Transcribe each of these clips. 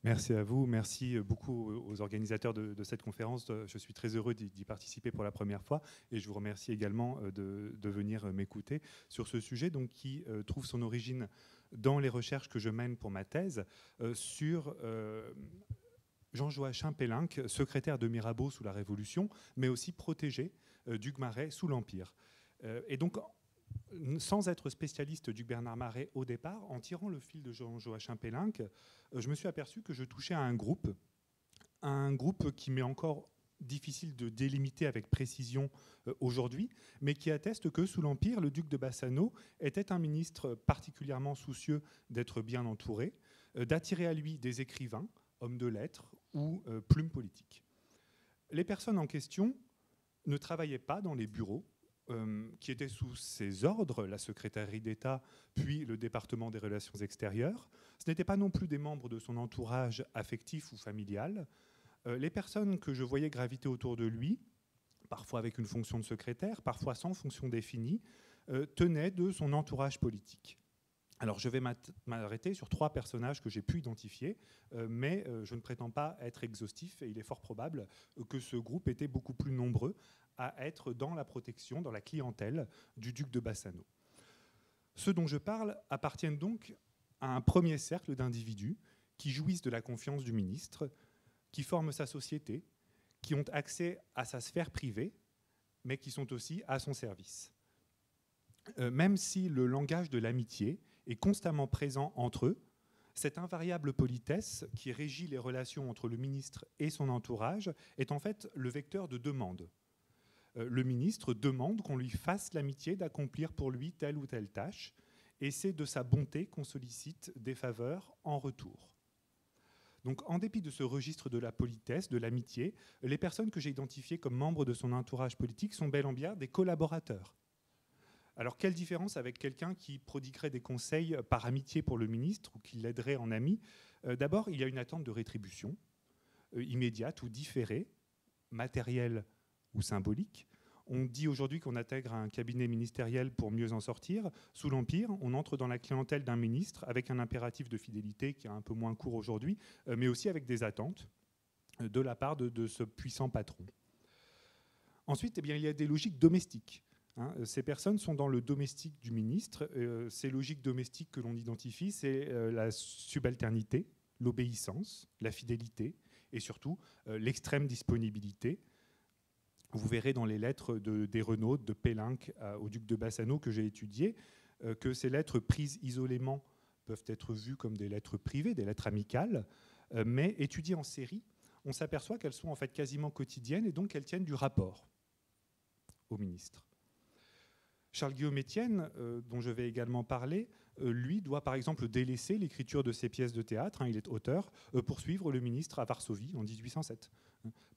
Merci à vous, merci beaucoup aux organisateurs de cette conférence. Je suis très heureux d'y participer pour la première fois et je vous remercie également de venir m'écouter sur ce sujet donc, qui trouve son origine dans les recherches que je mène pour ma thèse sur Jean-Joachim Pélinck, secrétaire de Mirabeau sous la Révolution, mais aussi protégé d'Hugues Maret sous l'Empire. Et donc, sans être spécialiste d'Hugues Bernard Maret au départ, en tirant le fil de Jean-Joachim Pélinck, je me suis aperçu que je touchais à un groupe qui m'est encore difficile de délimiter avec précision aujourd'hui, mais qui atteste que sous l'Empire, le duc de Bassano était un ministre particulièrement soucieux d'être bien entouré, d'attirer à lui des écrivains, hommes de lettres ou plumes politiques. Les personnes en question ne travaillaient pas dans les bureaux qui étaient sous ses ordres, la secrétairerie d'État, puis le département des relations extérieures. Ce n'étaient pas non plus des membres de son entourage affectif ou familial. Les personnes que je voyais graviter autour de lui, parfois avec une fonction de secrétaire, parfois sans fonction définie, tenaient de son entourage politique. Alors je vais m'arrêter sur 3 personnages que j'ai pu identifier, mais je ne prétends pas être exhaustif et il est fort probable que ce groupe était beaucoup plus nombreux à être dans la protection, dans la clientèle du duc de Bassano. Ceux dont je parle appartiennent donc à un premier cercle d'individus qui jouissent de la confiance du ministre, qui forment sa société, qui ont accès à sa sphère privée, mais qui sont aussi à son service. Même si le langage de l'amitié est constamment présent entre eux, cette invariable politesse qui régit les relations entre le ministre et son entourage est en fait le vecteur de demande. Le ministre demande qu'on lui fasse l'amitié d'accomplir pour lui telle ou telle tâche, et c'est de sa bonté qu'on sollicite des faveurs en retour. Donc, en dépit de ce registre de la politesse, de l'amitié, les personnes que j'ai identifiées comme membres de son entourage politique sont bel et bien des collaborateurs. Alors, quelle différence avec quelqu'un qui prodiguerait des conseils par amitié pour le ministre ou qui l'aiderait en ami? D'abord, il y a une attente de rétribution immédiate ou différée, matérielle ou symbolique. On dit aujourd'hui qu'on intègre un cabinet ministériel pour mieux en sortir. Sous l'Empire, on entre dans la clientèle d'un ministre avec un impératif de fidélité qui est un peu moins court aujourd'hui, mais aussi avec des attentes de la part de ce puissant patron. Ensuite, il y a des logiques domestiques. Ces personnes sont dans le domestique du ministre. Ces logiques domestiques que l'on identifie, c'est la subalternité, l'obéissance, la fidélité et surtout l'extrême disponibilité. Vous verrez dans les lettres des Renaud, de Pélinck au duc de Bassano que j'ai étudiées, que ces lettres prises isolément peuvent être vues comme des lettres privées, des lettres amicales, mais étudiées en série, on s'aperçoit qu'elles sont en fait quasiment quotidiennes et donc qu'elles tiennent du rapport au ministre. Charles-Guillaume Estienne, dont je vais également parler, lui doit par exemple délaisser l'écriture de ses pièces de théâtre, il est auteur, pour suivre le ministre à Varsovie en 1807.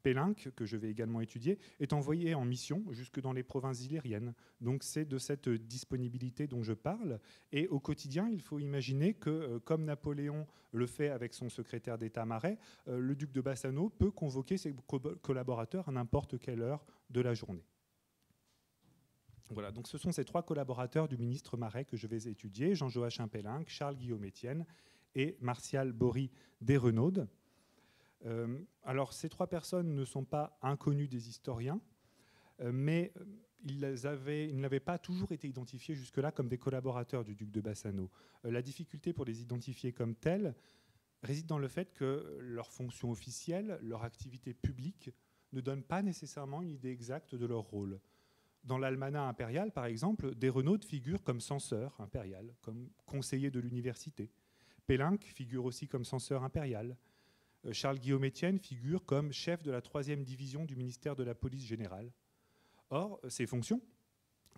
Pélinck, que je vais également étudier, est envoyé en mission jusque dans les provinces illyriennes. Donc c'est de cette disponibilité dont je parle. Et au quotidien, il faut imaginer que, comme Napoléon le fait avec son secrétaire d'État Maret, le duc de Bassano peut convoquer ses collaborateurs à n'importe quelle heure de la journée. Voilà, donc ce sont ces 3 collaborateurs du ministre Maret que je vais étudier, Jean-Joachim Pélinck, Charles-Guillaume Estienne et Martial Bory Desrenaud. Alors ces 3 personnes ne sont pas inconnues des historiens, mais ils n'avaient pas toujours été identifiés jusque-là comme des collaborateurs du duc de Bassano. La difficulté pour les identifier comme tels réside dans le fait que leur fonction officielle, leur activité publique ne donne pas nécessairement une idée exacte de leur rôle. Dans l'almanach impérial, par exemple, Desrenaud figure comme censeur impérial, comme conseiller de l'université. Pélinck figure aussi comme censeur impérial. Charles-Guillaume Estienne figure comme chef de la 3e division du ministère de la police générale. Or, ces fonctions,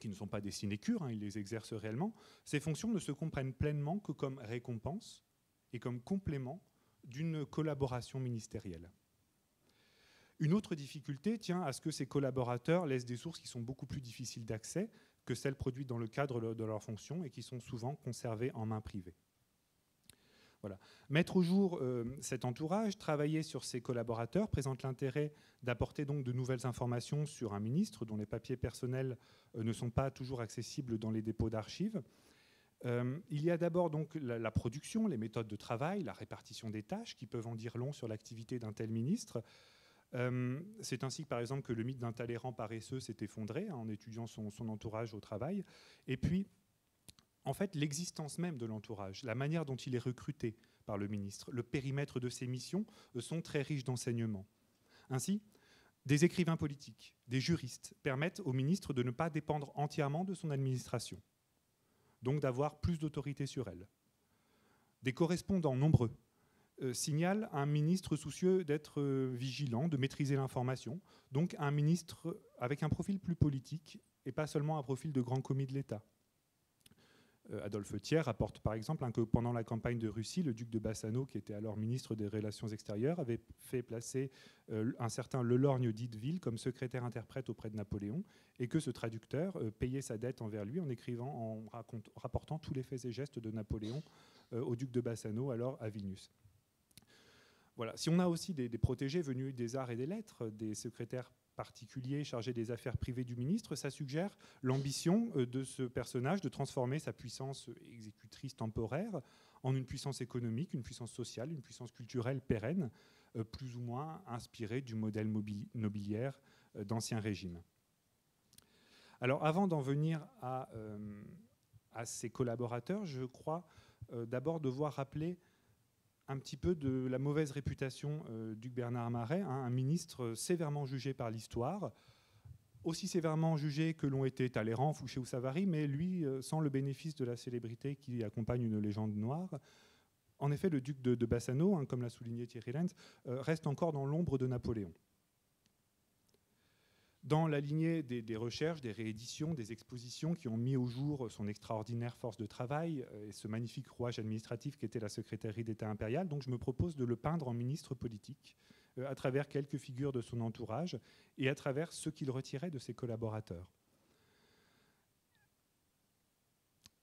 qui ne sont pas des sinécures, ils les exercent réellement, ces fonctions ne se comprennent pleinement que comme récompense et comme complément d'une collaboration ministérielle. Une autre difficulté tient à ce que ces collaborateurs laissent des sources qui sont beaucoup plus difficiles d'accès que celles produites dans le cadre de leur fonction et qui sont souvent conservées en main privée. Voilà. Mettre au jour cet entourage, travailler sur ses collaborateurs présente l'intérêt d'apporter donc de nouvelles informations sur un ministre dont les papiers personnels ne sont pas toujours accessibles dans les dépôts d'archives. Il y a d'abord donc la production, les méthodes de travail, la répartition des tâches qui peuvent en dire long sur l'activité d'un tel ministre. C'est ainsi que, par exemple, que le mythe d'un Talleyrand paresseux s'est effondré, hein, en étudiant son entourage au travail. Et puis, en fait, l'existence même de l'entourage, la manière dont il est recruté par le ministre, le périmètre de ses missions sont très riches d'enseignements. Ainsi, des écrivains politiques, des juristes permettent au ministre de ne pas dépendre entièrement de son administration, donc d'avoir plus d'autorité sur elle. Des correspondants nombreux signalent un ministre soucieux d'être vigilant, de maîtriser l'information, donc un ministre avec un profil plus politique et pas seulement un profil de grand commis de l'État. Adolphe Thiers rapporte par exemple que pendant la campagne de Russie, le duc de Bassano, qui était alors ministre des Relations extérieures, avait fait placer un certain Lelorgne d'Itteville comme secrétaire-interprète auprès de Napoléon, et que ce traducteur payait sa dette envers lui en écrivant, en rapportant tous les faits et gestes de Napoléon au duc de Bassano, alors à Vilnius. Voilà. Si on a aussi des protégés venus des arts et des lettres, des secrétaires particulier chargé des affaires privées du ministre, ça suggère l'ambition de ce personnage de transformer sa puissance exécutrice temporaire en une puissance économique, une puissance sociale, une puissance culturelle pérenne, plus ou moins inspirée du modèle nobiliaire d'Ancien Régime. Alors avant d'en venir à ses collaborateurs, je crois d'abord devoir rappeler un petit peu de la mauvaise réputation d'Hugues Bernard Maret, hein, un ministre sévèrement jugé par l'histoire, aussi sévèrement jugé que l'ont été Talleyrand, Fouché ou Savary, mais lui, sans le bénéfice de la célébrité qui accompagne une légende noire. En effet, le duc de Bassano, hein, comme l'a souligné Thierry Lenz, reste encore dans l'ombre de Napoléon. Dans la lignée des recherches, des rééditions, des expositions qui ont mis au jour son extraordinaire force de travail et ce magnifique rouage administratif qu'était la secrétairie d'État impériale, donc je me propose de le peindre en ministre politique à travers quelques figures de son entourage et à travers ce qu'il retirait de ses collaborateurs.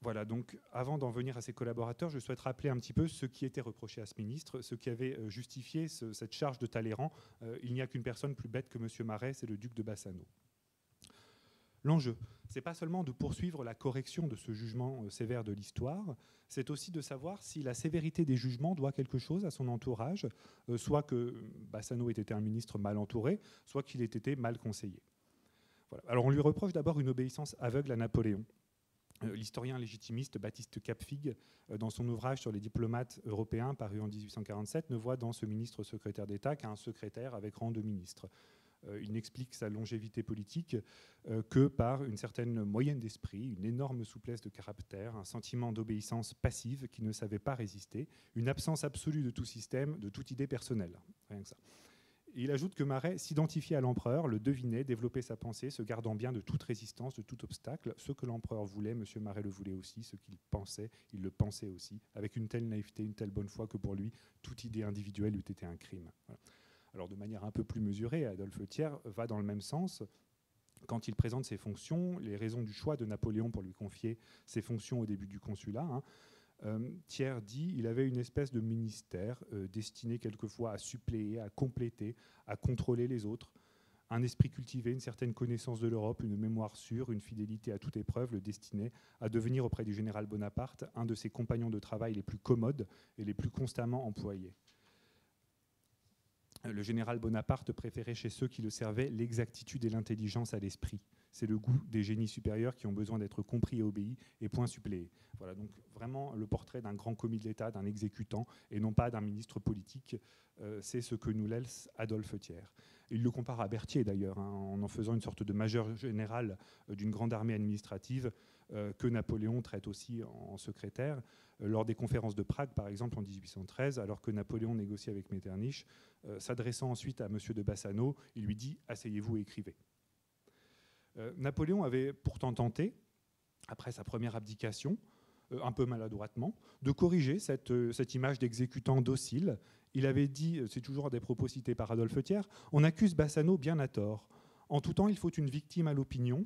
Voilà, donc avant d'en venir à ses collaborateurs, je souhaite rappeler un petit peu ce qui était reproché à ce ministre, ce qui avait justifié cette charge de Talleyrand. Il n'y a qu'une personne plus bête que M. Maret, c'est le duc de Bassano. L'enjeu, ce n'est pas seulement de poursuivre la correction de ce jugement sévère de l'histoire, c'est aussi de savoir si la sévérité des jugements doit quelque chose à son entourage, soit que Bassano ait été un ministre mal entouré, soit qu'il ait été mal conseillé. Voilà. Alors on lui reproche d'abord une obéissance aveugle à Napoléon. L'historien légitimiste Baptiste Capfig, dans son ouvrage sur les diplomates européens paru en 1847, ne voit dans ce ministre secrétaire d'État qu'un secrétaire avec rang de ministre. Il n'explique sa longévité politique que par une certaine moyenne d'esprit, une énorme souplesse de caractère, un sentiment d'obéissance passive qui ne savait pas résister, une absence absolue de tout système, de toute idée personnelle. Rien que ça. Et il ajoute que Maret s'identifiait à l'empereur, le devinait, développait sa pensée, se gardant bien de toute résistance, de tout obstacle. Ce que l'empereur voulait, M. Maret le voulait aussi. Ce qu'il pensait, il le pensait aussi, avec une telle naïveté, une telle bonne foi que pour lui, toute idée individuelle eût été un crime. Voilà. Alors de manière un peu plus mesurée, Adolphe Thiers va dans le même sens. Quand il présente ses fonctions, les raisons du choix de Napoléon pour lui confier ses fonctions au début du consulat, Thiers dit qu'il avait une espèce de ministère destiné quelquefois à suppléer, à compléter, à contrôler les autres. Un esprit cultivé, une certaine connaissance de l'Europe, une mémoire sûre, une fidélité à toute épreuve le destinait à devenir auprès du général Bonaparte un de ses compagnons de travail les plus commodes et les plus constamment employés. Le général Bonaparte préférait chez ceux qui le servaient l'exactitude et l'intelligence à l'esprit. C'est le goût des génies supérieurs qui ont besoin d'être compris et obéis et point suppléé. Voilà donc vraiment le portrait d'un grand commis de l'État, d'un exécutant et non pas d'un ministre politique. C'est ce que nous laisse Adolphe Thiers. Il le compare à Berthier d'ailleurs, en faisant une sorte de major général d'une grande armée administrative que Napoléon traite aussi en secrétaire. Lors des conférences de Prague, par exemple, en 1813, alors que Napoléon négocie avec Metternich, s'adressant ensuite à M. de Bassano, il lui dit « Asseyez-vous et écrivez ». Napoléon avait pourtant tenté, après sa première abdication, un peu maladroitement, de corriger cette image d'exécutant docile. Il avait dit, c'est toujours des propos cités par Adolphe Thiers, « On accuse Bassano bien à tort. En tout temps, il faut une victime à l'opinion.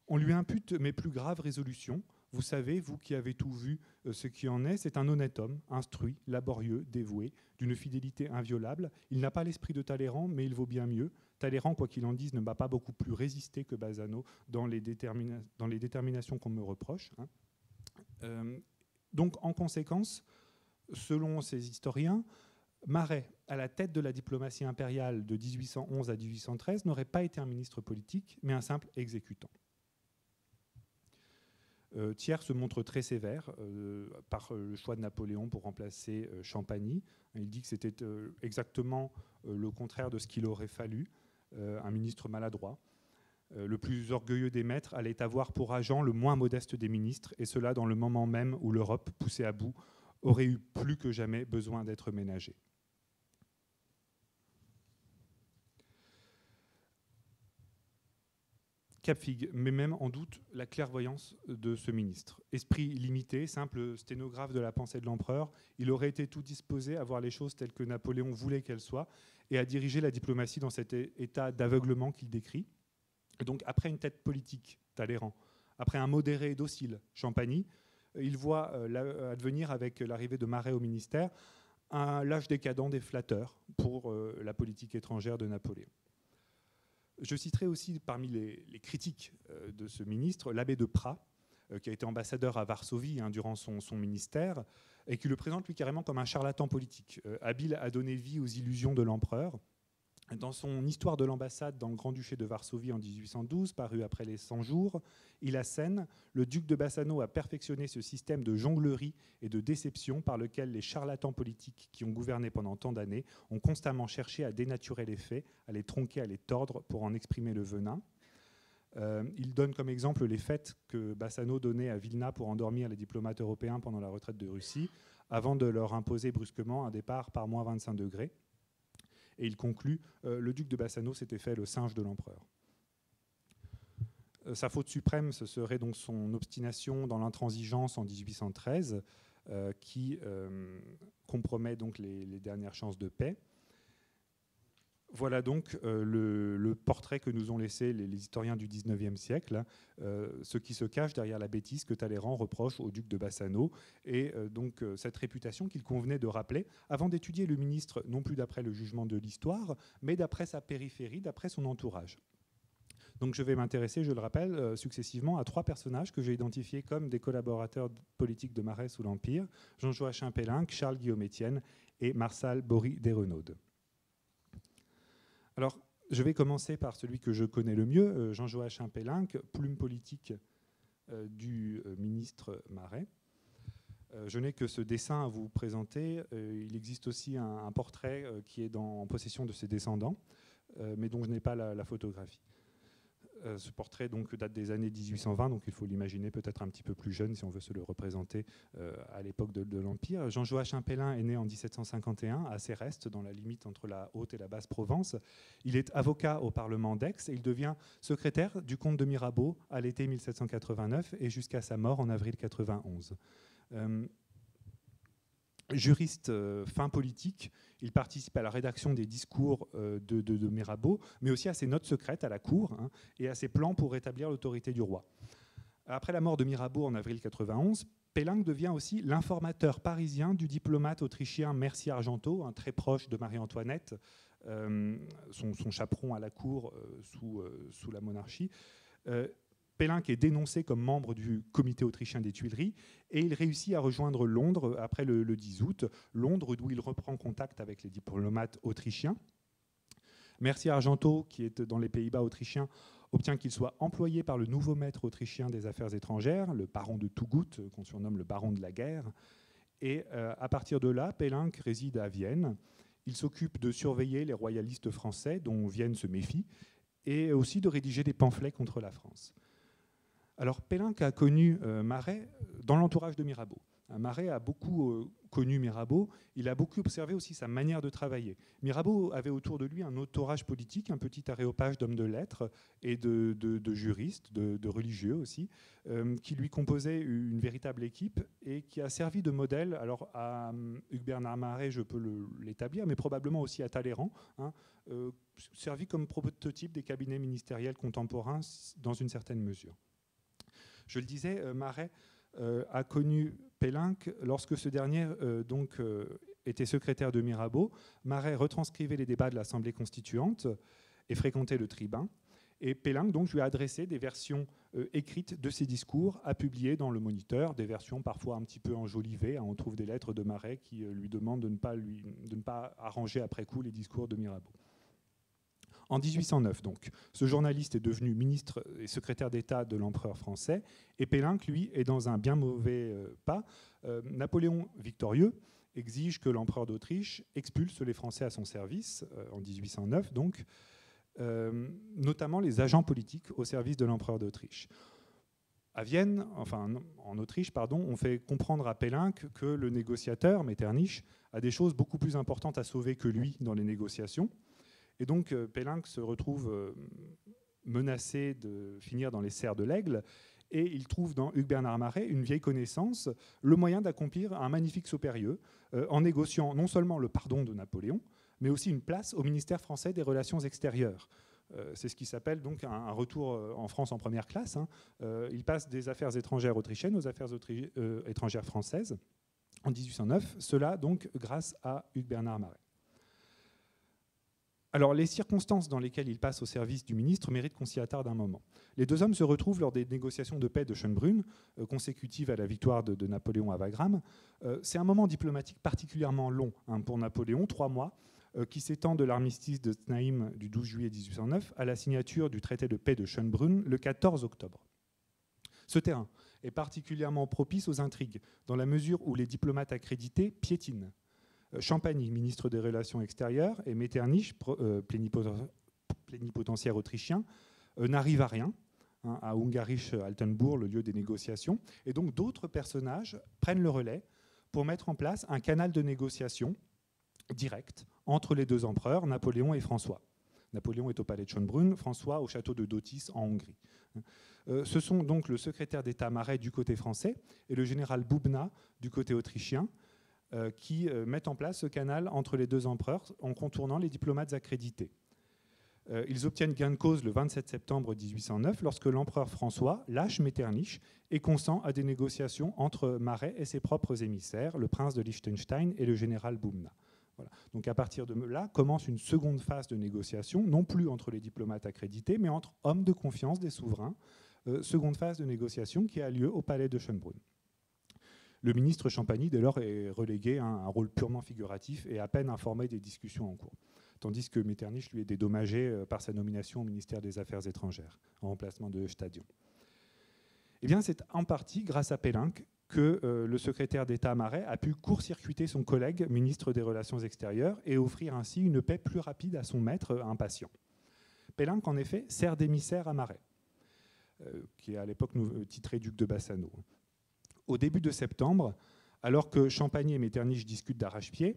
On lui impute mes plus graves résolutions. Vous savez, vous qui avez tout vu, ce qui en est, c'est un honnête homme, instruit, laborieux, dévoué, d'une fidélité inviolable. Il n'a pas l'esprit de Talleyrand, mais il vaut bien mieux. Talleyrand, quoi qu'il en dise, ne m'a pas beaucoup plus résisté que Bassano dans les déterminations qu'on me reproche. Donc, en conséquence, selon ces historiens, Maret, à la tête de la diplomatie impériale de 1811 à 1813, n'aurait pas été un ministre politique, mais un simple exécutant. Thiers se montre très sévère par le choix de Napoléon pour remplacer Champagny. Il dit que c'était exactement le contraire de ce qu'il aurait fallu, un ministre maladroit. Le plus orgueilleux des maîtres allait avoir pour agent le moins modeste des ministres, et cela dans le moment même où l'Europe, poussée à bout, aurait eu plus que jamais besoin d'être ménagée. Capfigue met même en doute la clairvoyance de ce ministre. Esprit limité, simple sténographe de la pensée de l'empereur, il aurait été tout disposé à voir les choses telles que Napoléon voulait qu'elles soient et à diriger la diplomatie dans cet état d'aveuglement qu'il décrit. Et donc, après une tête politique, Talleyrand, après un modéré docile, Champagny, il voit advenir, avec l'arrivée de Maret au ministère, l'âge décadent des flatteurs pour la politique étrangère de Napoléon. Je citerai aussi parmi les critiques de ce ministre l'abbé de Prat, qui a été ambassadeur à Varsovie durant son ministère, et qui le présente lui carrément comme un charlatan politique, habile à donner vie aux illusions de l'empereur. Dans son Histoire de l'ambassade dans le Grand-Duché de Varsovie en 1812, paru après les 100 jours, il assène « Le duc de Bassano a perfectionné ce système de jonglerie et de déception par lequel les charlatans politiques qui ont gouverné pendant tant d'années ont constamment cherché à dénaturer les faits, à les tronquer, à les tordre pour en exprimer le venin. » Il donne comme exemple les fêtes que Bassano donnait à Vilna pour endormir les diplomates européens pendant la retraite de Russie, avant de leur imposer brusquement un départ par moins 25 degrés. Et il conclut le duc de Bassano s'était fait le singe de l'empereur. Sa faute suprême, ce serait donc son obstination dans l'intransigeance en 1813, qui compromet donc les dernières chances de paix. Voilà donc le portrait que nous ont laissé les historiens du XIXe siècle, ce qui se cache derrière la bêtise que Talleyrand reproche au duc de Bassano, et donc cette réputation qu'il convenait de rappeler avant d'étudier le ministre, non plus d'après le jugement de l'histoire, mais d'après sa périphérie, d'après son entourage. Donc je vais m'intéresser, je le rappelle, successivement à 3 personnages que j'ai identifiés comme des collaborateurs politiques de Maret sous l'Empire: Jean-Joachim Pellinck, Charles-Guillaume Estienne et Marshal Bory Desrenaudes. Alors, je vais commencer par celui que je connais le mieux, Jean-Joachim Pellinck, plume politique du ministre Maret. Je n'ai que ce dessin à vous présenter. Il existe aussi un portrait qui est en possession de ses descendants, mais dont je n'ai pas la photographie. Ce portrait donc, date des années 1820, donc il faut l'imaginer peut-être un petit peu plus jeune si on veut se le représenter à l'époque de l'Empire. Jean-Joachim Pellinck est né en 1751 à Céreste, dans la limite entre la Haute et la Basse-Provence. Il est avocat au Parlement d'Aix et il devient secrétaire du comte de Mirabeau à l'été 1789 et jusqu'à sa mort en avril 91. Juriste fin politique, il participe à la rédaction des discours de Mirabeau, mais aussi à ses notes secrètes à la cour et à ses plans pour rétablir l'autorité du roi. Après la mort de Mirabeau en avril 91, Pellinck devient aussi l'informateur parisien du diplomate autrichien Mercier-Argenteau, très proche de Marie-Antoinette, son chaperon à la cour sous la monarchie. Pellinck est dénoncé comme membre du comité autrichien des Tuileries et il réussit à rejoindre Londres après le 10 août, Londres d'où il reprend contact avec les diplomates autrichiens. Mercier-Argenteau, qui est dans les Pays-Bas autrichiens, obtient qu'il soit employé par le nouveau maître autrichien des affaires étrangères, le baron de Tougout, qu'on surnomme le baron de la guerre. Et à partir de là, Pellinck réside à Vienne. Il s'occupe de surveiller les royalistes français, dont Vienne se méfie, et aussi de rédiger des pamphlets contre la France. Alors Pellinck a connu Maret dans l'entourage de Mirabeau. Maret a beaucoup connu Mirabeau, il a beaucoup observé aussi sa manière de travailler. Mirabeau avait autour de lui un entourage politique, un petit aréopage d'hommes de lettres et de juristes, de religieux aussi, qui lui composait une véritable équipe et qui a servi de modèle alors à Hugues-Bernard Maret, je peux l'établir, mais probablement aussi à Talleyrand, servi comme prototype des cabinets ministériels contemporains dans une certaine mesure. Je le disais, Maret a connu Pellinck lorsque ce dernier était secrétaire de Mirabeau. Maret retranscrivait les débats de l'Assemblée constituante et fréquentait le tribun. Et Pélinck donc, lui a adressé des versions écrites de ses discours à publier dans Le Moniteur, des versions parfois un petit peu enjolivées. On trouve des lettres de Maret qui lui demandent de ne pas arranger après coup les discours de Mirabeau. En 1809, donc, ce journaliste est devenu ministre et secrétaire d'État de l'empereur français, et Pélinck, lui, est dans un bien mauvais pas. Napoléon, victorieux, exige que l'empereur d'Autriche expulse les Français à son service, en 1809, donc, notamment les agents politiques au service de l'empereur d'Autriche. À Vienne, enfin en Autriche, pardon, on fait comprendre à Pélinck que le négociateur, Metternich, a des choses beaucoup plus importantes à sauver que lui dans les négociations. Et donc Pélinck se retrouve menacé de finir dans les serres de l'Aigle, et il trouve dans Hugues-Bernard Maret une vieille connaissance, le moyen d'accomplir un magnifique saut périlleux, en négociant non seulement le pardon de Napoléon, mais aussi une place au ministère français des Relations extérieures. C'est ce qui s'appelle donc un retour en France en première classe. Il passe des affaires étrangères autrichiennes aux affaires étrangères françaises en 1809, cela donc grâce à Hugues-Bernard Maret. Alors, les circonstances dans lesquelles il passe au service du ministre méritent qu'on s'y attarde un moment. Les deux hommes se retrouvent lors des négociations de paix de Schönbrunn, consécutives à la victoire de Napoléon à Wagram. C'est un moment diplomatique particulièrement long pour Napoléon, 3 mois, qui s'étend de l'armistice de Znaïm du 12 juillet 1809 à la signature du traité de paix de Schönbrunn le 14 octobre. Ce terrain est particulièrement propice aux intrigues, dans la mesure où les diplomates accrédités piétinent. Champagny, ministre des Relations extérieures, et Metternich, plénipotentiaire autrichien, n'arrivent à rien, à Ungarisch-Altenbourg, le lieu des négociations. Et donc d'autres personnages prennent le relais pour mettre en place un canal de négociation direct entre les deux empereurs, Napoléon et François. Napoléon est au palais de Schönbrunn, François au château de Dötis en Hongrie. Ce sont donc le secrétaire d'État Maret du côté français et le général Bubna du côté autrichien, qui mettent en place ce canal entre les deux empereurs en contournant les diplomates accrédités. Ils obtiennent gain de cause le 27 septembre 1809 lorsque l'empereur François lâche Metternich et consent à des négociations entre Maret et ses propres émissaires, le prince de Liechtenstein et le général Bubna. Voilà. Donc à partir de là commence une seconde phase de négociation, non plus entre les diplomates accrédités, mais entre hommes de confiance des souverains. Seconde phase de négociation qui a lieu au palais de Schönbrunn. Le ministre Champagny, dès lors, est relégué à un rôle purement figuratif et à peine informé des discussions en cours. Tandis que Metternich, lui, est dédommagé par sa nomination au ministère des Affaires étrangères, en remplacement de Stadion. Eh bien, c'est en partie grâce à Pélinck que le secrétaire d'État Maret a pu court-circuiter son collègue, ministre des Relations extérieures, et offrir ainsi une paix plus rapide à son maître impatient. Pélinck, en effet, sert d'émissaire à Maret, qui est à l'époque titré duc de Bassano. Au début de septembre, alors que Champagny et Metternich discutent d'arrache-pied,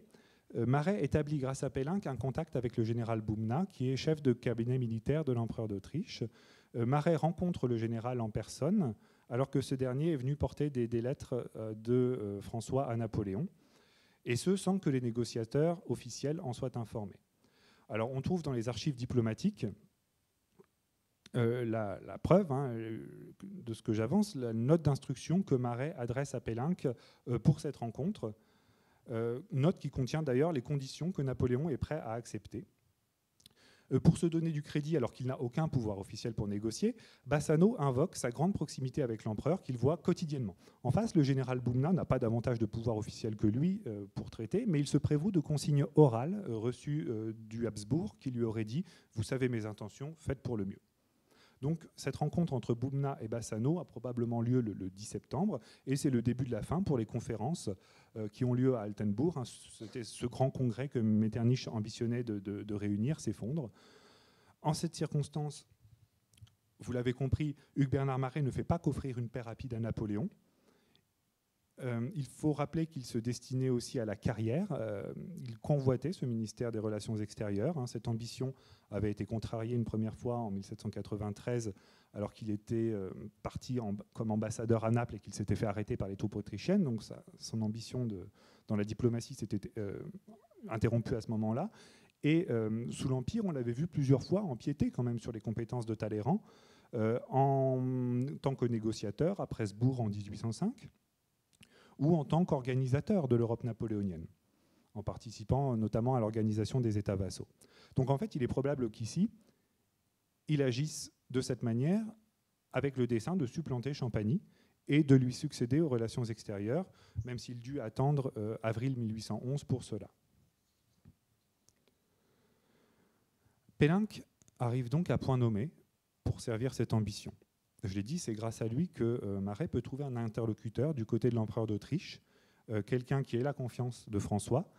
Maret établit grâce à Pélinck un contact avec le général Bubna, qui est chef de cabinet militaire de l'empereur d'Autriche. Maret rencontre le général en personne, alors que ce dernier est venu porter des lettres de François à Napoléon, et ce sans que les négociateurs officiels en soient informés. Alors on trouve dans les archives diplomatiques la preuve de ce que j'avance, la note d'instruction que Maret adresse à Pélinck pour cette rencontre, note qui contient d'ailleurs les conditions que Napoléon est prêt à accepter. Pour se donner du crédit alors qu'il n'a aucun pouvoir officiel pour négocier, Bassano invoque sa grande proximité avec l'empereur qu'il voit quotidiennement. En face, le général Bubna n'a pas davantage de pouvoir officiel que lui pour traiter, mais il se prévaut de consignes orales reçues du Habsbourg qui lui aurait dit « Vous savez mes intentions, faites pour le mieux ». Donc cette rencontre entre Bubna et Bassano a probablement lieu le 10 septembre, et c'est le début de la fin pour les conférences qui ont lieu à Altenbourg. C'était ce grand congrès que Metternich ambitionnait de réunir, s'effondre. En cette circonstance, vous l'avez compris, Hugues-Bernard Maret ne fait pas qu'offrir une paix rapide à Napoléon. Il faut rappeler qu'il se destinait aussi à la carrière. Il convoitait ce ministère des Relations extérieures. Cette ambition avait été contrariée une première fois en 1793, alors qu'il était parti comme ambassadeur à Naples et qu'il s'était fait arrêter par les troupes autrichiennes. Donc son ambition dans la diplomatie s'était interrompue à ce moment-là. Et sous l'Empire, on l'avait vu plusieurs fois empiéter quand même sur les compétences de Talleyrand en tant que négociateur à Presbourg en 1805. Ou en tant qu'organisateur de l'Europe napoléonienne, en participant notamment à l'organisation des États vassaux. Donc en fait, il est probable qu'ici, il agisse de cette manière avec le dessein de supplanter Champagny et de lui succéder aux relations extérieures, même s'il dut attendre avril 1811 pour cela. Pélinck arrive donc à point nommé pour servir cette ambition. Je l'ai dit, c'est grâce à lui que Maret peut trouver un interlocuteur du côté de l'empereur d'Autriche, quelqu'un qui ait la confiance de François,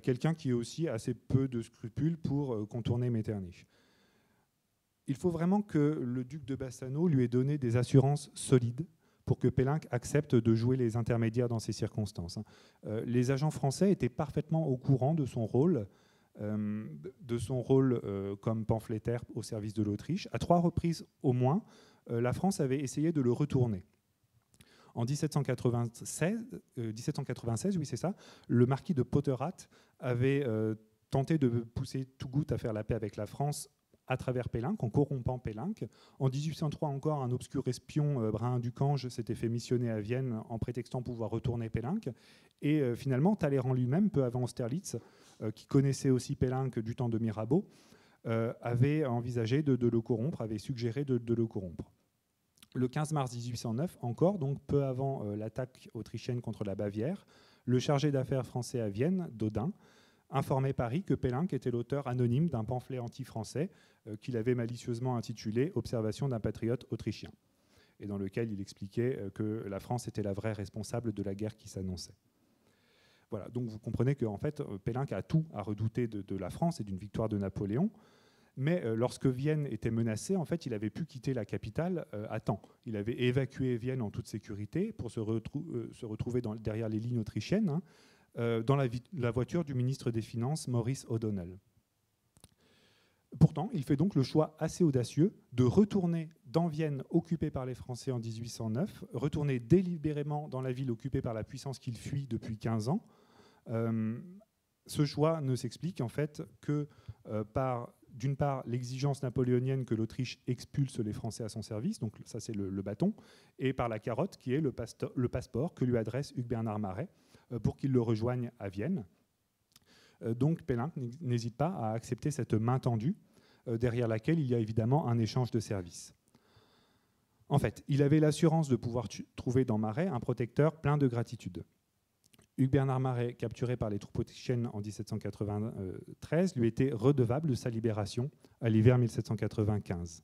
quelqu'un qui ait aussi assez peu de scrupules pour contourner Metternich. Il faut vraiment que le duc de Bassano lui ait donné des assurances solides pour que Pélinck accepte de jouer les intermédiaires dans ces circonstances. Les agents français étaient parfaitement au courant de son rôle comme pamphlétaire au service de l'Autriche. À 3 reprises au moins, la France avait essayé de le retourner. En 1796, oui c'est ça, le marquis de Potterath avait tenté de pousser Tougout à faire la paix avec la France à travers Pélinck, en corrompant Pélinck. En 1803 encore, un obscur espion, Brun Ducange, s'était fait missionner à Vienne en prétextant pouvoir retourner Pélinck. Et finalement, Talleyrand lui-même, peu avant Austerlitz, qui connaissait aussi Pélinck du temps de Mirabeau, avait envisagé de le corrompre, avait suggéré de le corrompre. Le 15 mars 1809, encore, donc peu avant l'attaque autrichienne contre la Bavière, le chargé d'affaires français à Vienne, Dodin, informait Paris que Pélinck était l'auteur anonyme d'un pamphlet anti-français qu'il avait malicieusement intitulé « Observation d'un patriote autrichien », et dans lequel il expliquait que la France était la vraie responsable de la guerre qui s'annonçait. Voilà, donc vous comprenez qu'en fait, Pélinck a tout à redouter de la France et d'une victoire de Napoléon, mais lorsque Vienne était menacée, en fait, il avait pu quitter la capitale à temps. Il avait évacué Vienne en toute sécurité pour se retrouver derrière les lignes autrichiennes, hein, dans la voiture du ministre des Finances, Maurice O'Donnell. Pourtant, il fait donc le choix assez audacieux de retourner dans Vienne occupée par les Français en 1809, retourner délibérément dans la ville occupée par la puissance qu'il fuit depuis 15 ans. Ce choix ne s'explique en fait que par, d'une part, l'exigence napoléonienne que l'Autriche expulse les Français à son service, donc ça c'est le bâton, et par la carotte qui est le passeport que lui adresse Hugues-Bernard Maret pour qu'il le rejoigne à Vienne. Donc Pélinck n'hésite pas à accepter cette main tendue, derrière laquelle il y a évidemment un échange de services. En fait, il avait l'assurance de pouvoir trouver dans Maret un protecteur plein de gratitude. Hugues-Bernard Maret, capturé par les troupes autrichiennes en 1793, lui était redevable de sa libération à l'hiver 1795.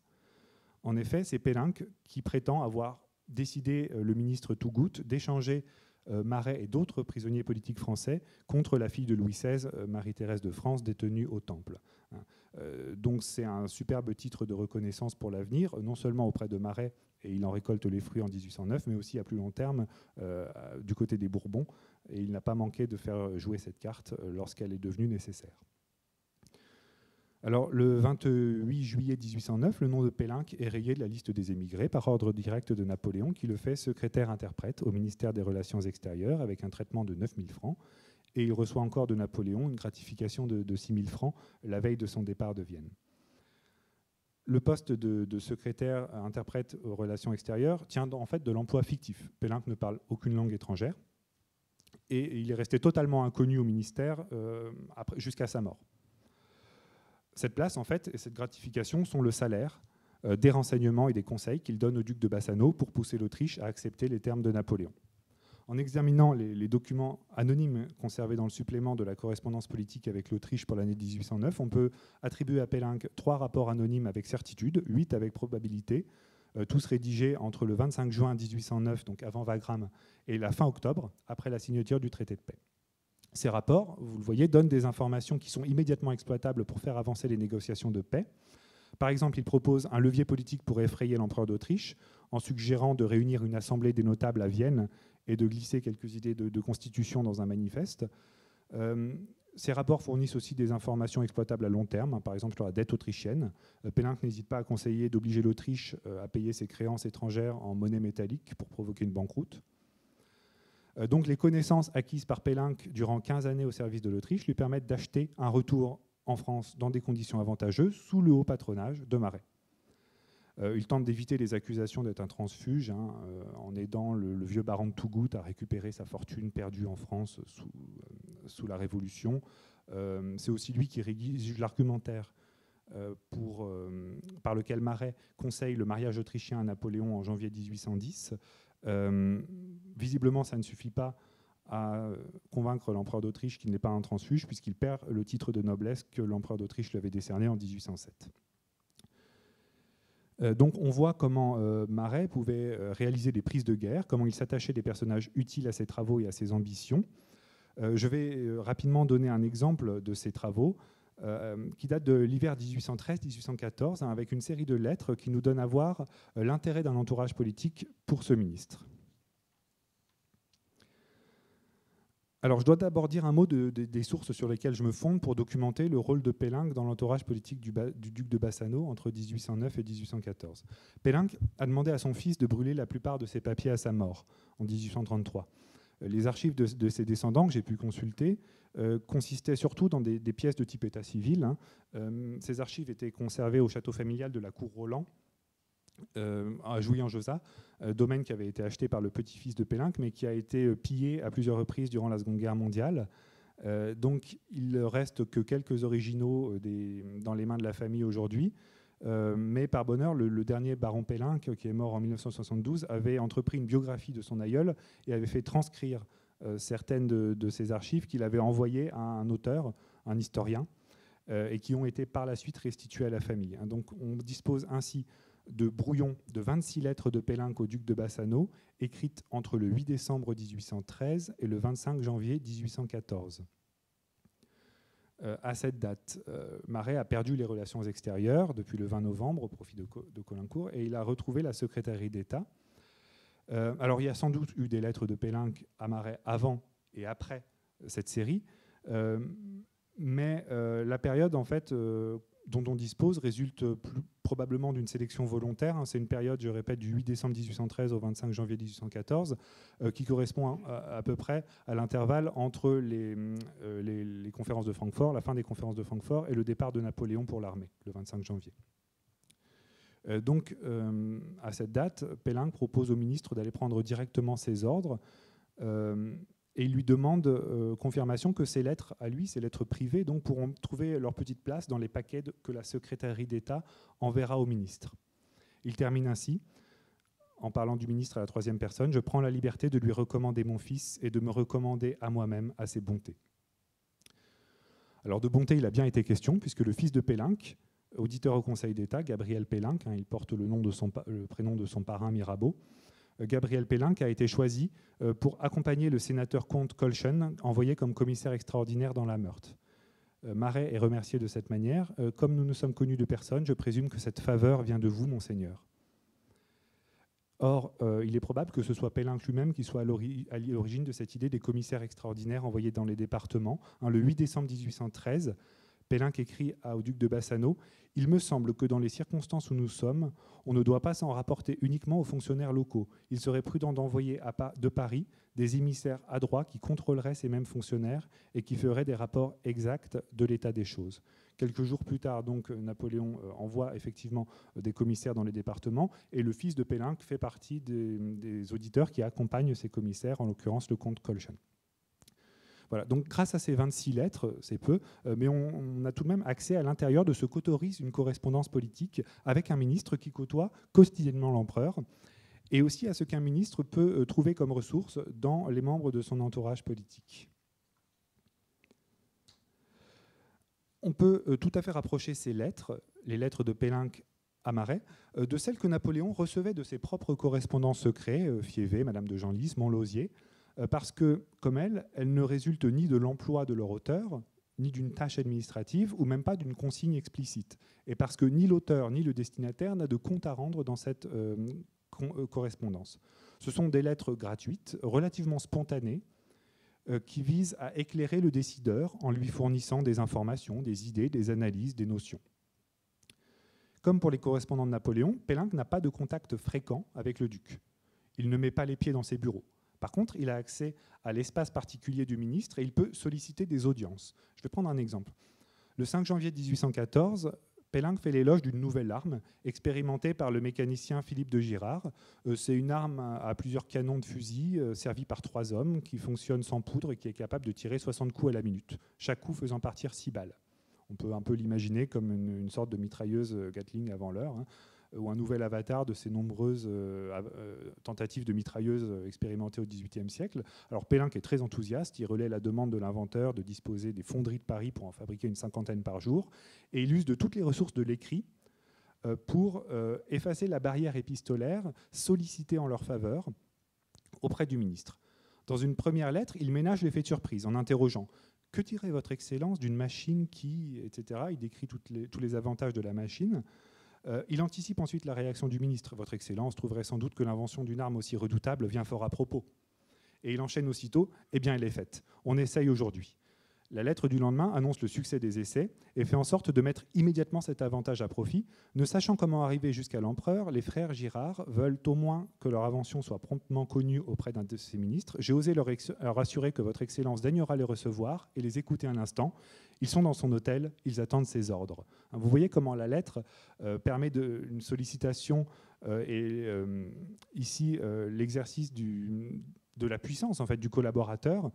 En effet, c'est Pélinck qui prétend avoir décidé le ministre Tougout d'échanger Maret et d'autres prisonniers politiques français contre la fille de Louis XVI, Marie-Thérèse de France, détenue au Temple. Donc c'est un superbe titre de reconnaissance pour l'avenir, non seulement auprès de Maret, et il en récolte les fruits en 1809, mais aussi à plus long terme du côté des Bourbons, et il n'a pas manqué de faire jouer cette carte lorsqu'elle est devenue nécessaire. Alors, le 28 juillet 1809, le nom de Pélinck est rayé de la liste des émigrés par ordre direct de Napoléon, qui le fait secrétaire-interprète au ministère des Relations extérieures avec un traitement de 9 000 francs. Et il reçoit encore de Napoléon une gratification de 6 000 francs la veille de son départ de Vienne. Le poste de secrétaire-interprète aux relations extérieures tient en fait de l'emploi fictif. Pélinck ne parle aucune langue étrangère et il est resté totalement inconnu au ministère jusqu'à sa mort. Cette place, en fait, et cette gratification sont le salaire des renseignements et des conseils qu'il donne au duc de Bassano pour pousser l'Autriche à accepter les termes de Napoléon. En examinant les documents anonymes conservés dans le supplément de la correspondance politique avec l'Autriche pour l'année 1809, on peut attribuer à Pélinck 3 rapports anonymes avec certitude, 8 avec probabilité, tous rédigés entre le 25 juin 1809, donc avant Wagram, et la fin octobre, après la signature du traité de paix. Ces rapports, vous le voyez, donnent des informations qui sont immédiatement exploitables pour faire avancer les négociations de paix. Par exemple, il propose un levier politique pour effrayer l'empereur d'Autriche, en suggérant de réunir une assemblée des notables à Vienne et de glisser quelques idées de constitution dans un manifeste. Ces rapports fournissent aussi des informations exploitables à long terme, par exemple sur la dette autrichienne. Pélinck n'hésite pas à conseiller d'obliger l'Autriche à payer ses créances étrangères en monnaie métallique pour provoquer une banqueroute. Donc les connaissances acquises par Pélinck durant 15 années au service de l'Autriche lui permettent d'acheter un retour en France dans des conditions avantageuses sous le haut patronage de Maret. Il tente d'éviter les accusations d'être un transfuge en aidant le vieux baron de Tougout à récupérer sa fortune perdue en France sous la Révolution. C'est aussi lui qui rédige l'argumentaire par lequel Maret conseille le mariage autrichien à Napoléon en janvier 1810. Visiblement, ça ne suffit pas à convaincre l'empereur d'Autriche qu'il n'est pas un transfuge, puisqu'il perd le titre de noblesse que l'empereur d'Autriche lui avait décerné en 1807. Donc on voit comment Maret pouvait réaliser des prises de guerre, comment il s'attachait des personnages utiles à ses travaux et à ses ambitions. Je vais rapidement donner un exemple de ces travaux qui date de l'hiver 1813-1814, avec une série de lettres qui nous donnent à voir l'intérêt d'un entourage politique pour ce ministre. Alors, je dois d'abord dire un mot des sources sur lesquelles je me fonde pour documenter le rôle de Pélinck dans l'entourage politique du duc de Bassano entre 1809 et 1814. Pélinck a demandé à son fils de brûler la plupart de ses papiers à sa mort, en 1833. Les archives de ses descendants que j'ai pu consulter consistaient surtout dans des pièces de type état civil. Ces archives étaient conservées au château familial de la Cour Roland, à Jouy-en-Josas, domaine qui avait été acheté par le petit-fils de Pélinck, mais qui a été pillé à plusieurs reprises durant la Seconde Guerre mondiale. Donc il ne reste que quelques originaux dans les mains de la famille aujourd'hui. Mais par bonheur, le dernier baron Pélinck, qui est mort en 1972, avait entrepris une biographie de son aïeul et avait fait transcrire certaines de ses archives qu'il avait envoyées à un auteur, un historien, et qui ont été par la suite restituées à la famille. Donc on dispose ainsi de brouillons de 26 lettres de Pélinck au duc de Bassano, écrites entre le 8 décembre 1813 et le 25 janvier 1814. À cette date, Maret a perdu les relations extérieures depuis le 20 novembre au profit de Caulaincourt, et il a retrouvé la secrétaire d'État. Alors il y a sans doute eu des lettres de Pélinck à Maret avant et après cette série, mais la période en fait dont on dispose résulte probablement d'une sélection volontaire. C'est une période, je répète, du 8 décembre 1813 au 25 janvier 1814, qui correspond à peu près à l'intervalle entre les conférences de Francfort, la fin des conférences de Francfort, et le départ de Napoléon pour l'armée, le 25 janvier. Donc, à cette date, Pélinck propose au ministre d'aller prendre directement ses ordres, et il lui demande confirmation que ces lettres, à lui, ces lettres privées, donc, pourront trouver leur petite place dans les paquets que la secrétaire d'État enverra au ministre. Il termine ainsi, en parlant du ministre à la troisième personne: « Je prends la liberté de lui recommander mon fils et de me recommander à moi-même à ses bontés. » Alors de bonté, il a bien été question, puisque le fils de Pélinck, auditeur au Conseil d'État, Gabriel Pélinck, il porte le prénom de son parrain Mirabeau, Gabriel Pélinck a été choisi pour accompagner le sénateur comte Kolchen, envoyé comme commissaire extraordinaire dans la Meurthe. Maret est remercié de cette manière. Comme nous ne sommes connus de personne, je présume que cette faveur vient de vous, monseigneur. Or, il est probable que ce soit Pélinck lui-même qui soit à l'origine de cette idée des commissaires extraordinaires envoyés dans les départements. Le 8 décembre 1813, Pélinck écrit au duc de Bassano: « Il me semble que dans les circonstances où nous sommes, on ne doit pas s'en rapporter uniquement aux fonctionnaires locaux. Il serait prudent d'envoyer de Paris des émissaires adroits qui contrôleraient ces mêmes fonctionnaires et qui feraient des rapports exacts de l'état des choses. » Quelques jours plus tard, donc, Napoléon envoie effectivement des commissaires dans les départements, et le fils de Pélinck fait partie des auditeurs qui accompagnent ces commissaires, en l'occurrence le comte Kolchen. Voilà, donc grâce à ces 26 lettres, c'est peu, mais on a tout de même accès à l'intérieur de ce qu'autorise une correspondance politique avec un ministre qui côtoie quotidiennement l'empereur, et aussi à ce qu'un ministre peut trouver comme ressource dans les membres de son entourage politique. On peut tout à fait rapprocher ces lettres, les lettres de Pélinck à Maret, de celles que Napoléon recevait de ses propres correspondants secrets, Fiévée, Madame de Genlis, Montlosier, parce que, comme elles ne résultent ni de l'emploi de leur auteur, ni d'une tâche administrative, ou même pas d'une consigne explicite. Et parce que ni l'auteur ni le destinataire n'a de compte à rendre dans cette correspondance. Ce sont des lettres gratuites, relativement spontanées, qui visent à éclairer le décideur en lui fournissant des informations, des idées, des analyses, des notions. Comme pour les correspondants de Napoléon, Pélinck n'a pas de contact fréquent avec le duc. Il ne met pas les pieds dans ses bureaux. Par contre, il a accès à l'espace particulier du ministre et il peut solliciter des audiences. Je vais prendre un exemple. Le 5 janvier 1814, Pélinck fait l'éloge d'une nouvelle arme expérimentée par le mécanicien Philippe de Girard. C'est une arme à plusieurs canons de fusil servie par 3 hommes qui fonctionne sans poudre et qui est capable de tirer 60 coups à la minute, chaque coup faisant partir 6 balles. On peut un peu l'imaginer comme une sorte de mitrailleuse Gatling avant l'heure, hein, ou un nouvel avatar de ces nombreuses tentatives de mitrailleuses expérimentées au XVIIIe siècle. Alors Pélinck est très enthousiaste, il relaie la demande de l'inventeur de disposer des fonderies de Paris pour en fabriquer une cinquantaine par jour, et il use de toutes les ressources de l'écrit pour effacer la barrière épistolaire sollicitée en leur faveur auprès du ministre. Dans une première lettre, il ménage l'effet de surprise en interrogeant « Que dirait votre Excellence d'une machine qui… » etc. Il décrit tous les avantages de la machine. Il anticipe ensuite la réaction du ministre. « Votre Excellence trouverait sans doute que l'invention d'une arme aussi redoutable vient fort à propos. » Et il enchaîne aussitôt « Eh bien, elle est faite. On essaye aujourd'hui. » La lettre du lendemain annonce le succès des essais et fait en sorte de mettre immédiatement cet avantage à profit. Ne sachant comment arriver jusqu'à l'empereur, les frères Girard veulent au moins que leur invention soit promptement connue auprès d'un de ses ministres. J'ai osé leur assurer que votre Excellence daignera les recevoir et les écouter un instant. Ils sont dans son hôtel, ils attendent ses ordres. Vous voyez comment la lettre permet une sollicitation ici l'exercice de la puissance en fait, du collaborateur.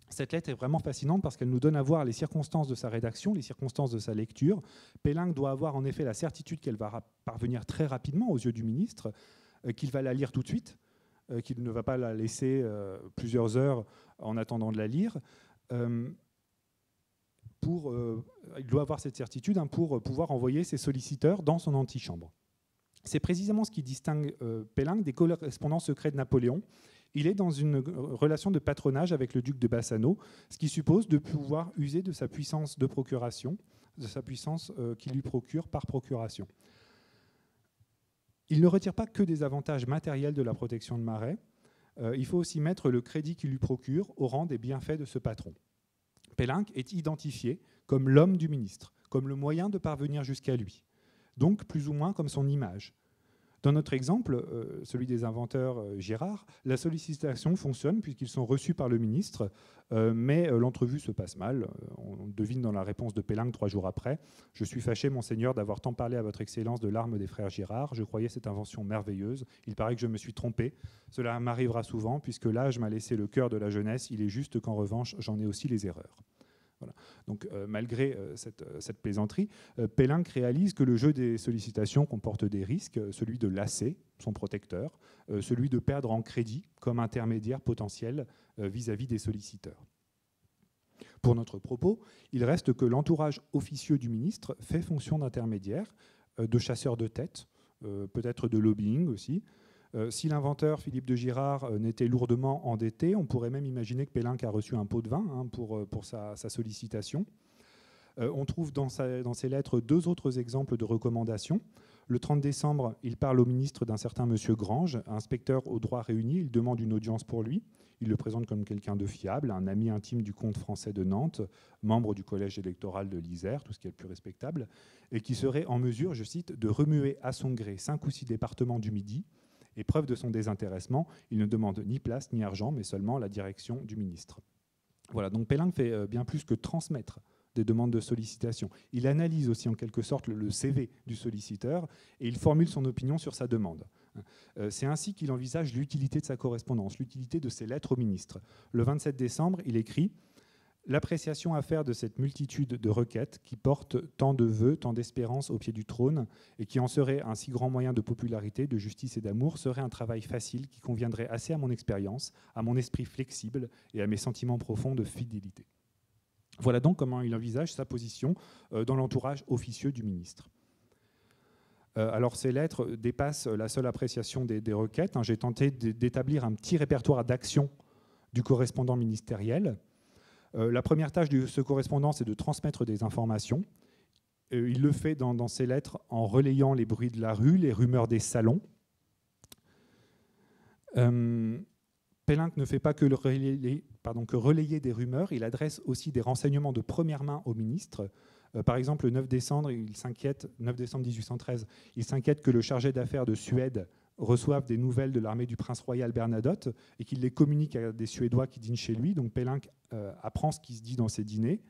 Cette lettre est vraiment fascinante parce qu'elle nous donne à voir les circonstances de sa rédaction, les circonstances de sa lecture. Pélinck doit avoir en effet la certitude qu'elle va parvenir très rapidement aux yeux du ministre, qu'il va la lire tout de suite, qu'il ne va pas la laisser plusieurs heures en attendant de la lire. Il doit avoir cette certitude pour pouvoir envoyer ses solliciteurs dans son antichambre. C'est précisément ce qui distingue Pélinck des correspondants secrets de Napoléon. Il est dans une relation de patronage avec le duc de Bassano, ce qui suppose de pouvoir user de sa puissance de procuration, de sa puissance qu'il lui procure par procuration. Il ne retire pas que des avantages matériels de la protection de Marais. Il faut aussi mettre le crédit qu'il lui procure au rang des bienfaits de ce patron. Pélinck est identifié comme l'homme du ministre, comme le moyen de parvenir jusqu'à lui, donc plus ou moins comme son image. Dans notre exemple, celui des inventeurs Girard, la sollicitation fonctionne puisqu'ils sont reçus par le ministre, mais l'entrevue se passe mal. On devine dans la réponse de Pélinck 3 jours après « Je suis fâché, monseigneur, d'avoir tant parlé à votre Excellence de l'arme des frères Girard. Je croyais cette invention merveilleuse. Il paraît que je me suis trompé. Cela m'arrivera souvent, puisque l'âge m'a laissé le cœur de la jeunesse. Il est juste qu'en revanche, j'en ai aussi les erreurs. » Voilà. Donc, malgré cette plaisanterie, Pélinck réalise que le jeu des sollicitations comporte des risques, celui de lasser son protecteur, celui de perdre en crédit comme intermédiaire potentiel vis-à-vis des solliciteurs. Pour notre propos, il reste que l'entourage officieux du ministre fait fonction d'intermédiaire, de chasseur de tête, peut-être de lobbying aussi. Si l'inventeur Philippe de Girard n'était lourdement endetté, on pourrait même imaginer que Pélinck a reçu un pot de vin pour sa sollicitation. On trouve dans ses lettres 2 autres exemples de recommandations. Le 30 décembre, il parle au ministre d'un certain monsieur Grange, inspecteur aux droits réunis. Il demande une audience pour lui. Il le présente comme quelqu'un de fiable, un ami intime du comte français de Nantes, membre du collège électoral de l'Isère, tout ce qui est le plus respectable, et qui serait en mesure, je cite, de remuer à son gré 5 ou 6 départements du Midi. Et preuve de son désintéressement, il ne demande ni place ni argent, mais seulement la direction du ministre. Voilà, donc Pélinck fait bien plus que transmettre des demandes de sollicitation. Il analyse aussi en quelque sorte le CV du solliciteur et il formule son opinion sur sa demande. C'est ainsi qu'il envisage l'utilité de sa correspondance, l'utilité de ses lettres au ministre. Le 27 décembre, il écrit « L'appréciation à faire de cette multitude de requêtes qui portent tant de vœux, tant d'espérances au pied du trône et qui en serait un si grand moyen de popularité, de justice et d'amour serait un travail facile qui conviendrait assez à mon expérience, à mon esprit flexible et à mes sentiments profonds de fidélité. » Voilà donc comment il envisage sa position dans l'entourage officieux du ministre. Alors ces lettres dépassent la seule appréciation des requêtes. J'ai tenté d'établir un petit répertoire d'actions du correspondant ministériel. La première tâche de ce correspondant, c'est de transmettre des informations. Il le fait dans ses lettres en relayant les bruits de la rue, les rumeurs des salons. Pélinck ne fait pas que relayer des rumeurs, il adresse aussi des renseignements de première main au ministre. Par exemple, le 9 décembre 1813, il s'inquiète que le chargé d'affaires de Suède reçoivent des nouvelles de l'armée du prince royal Bernadotte et qu'il les communique à des Suédois qui dînent chez lui. Donc Pélinck apprend ce qui se dit dans ces dîners.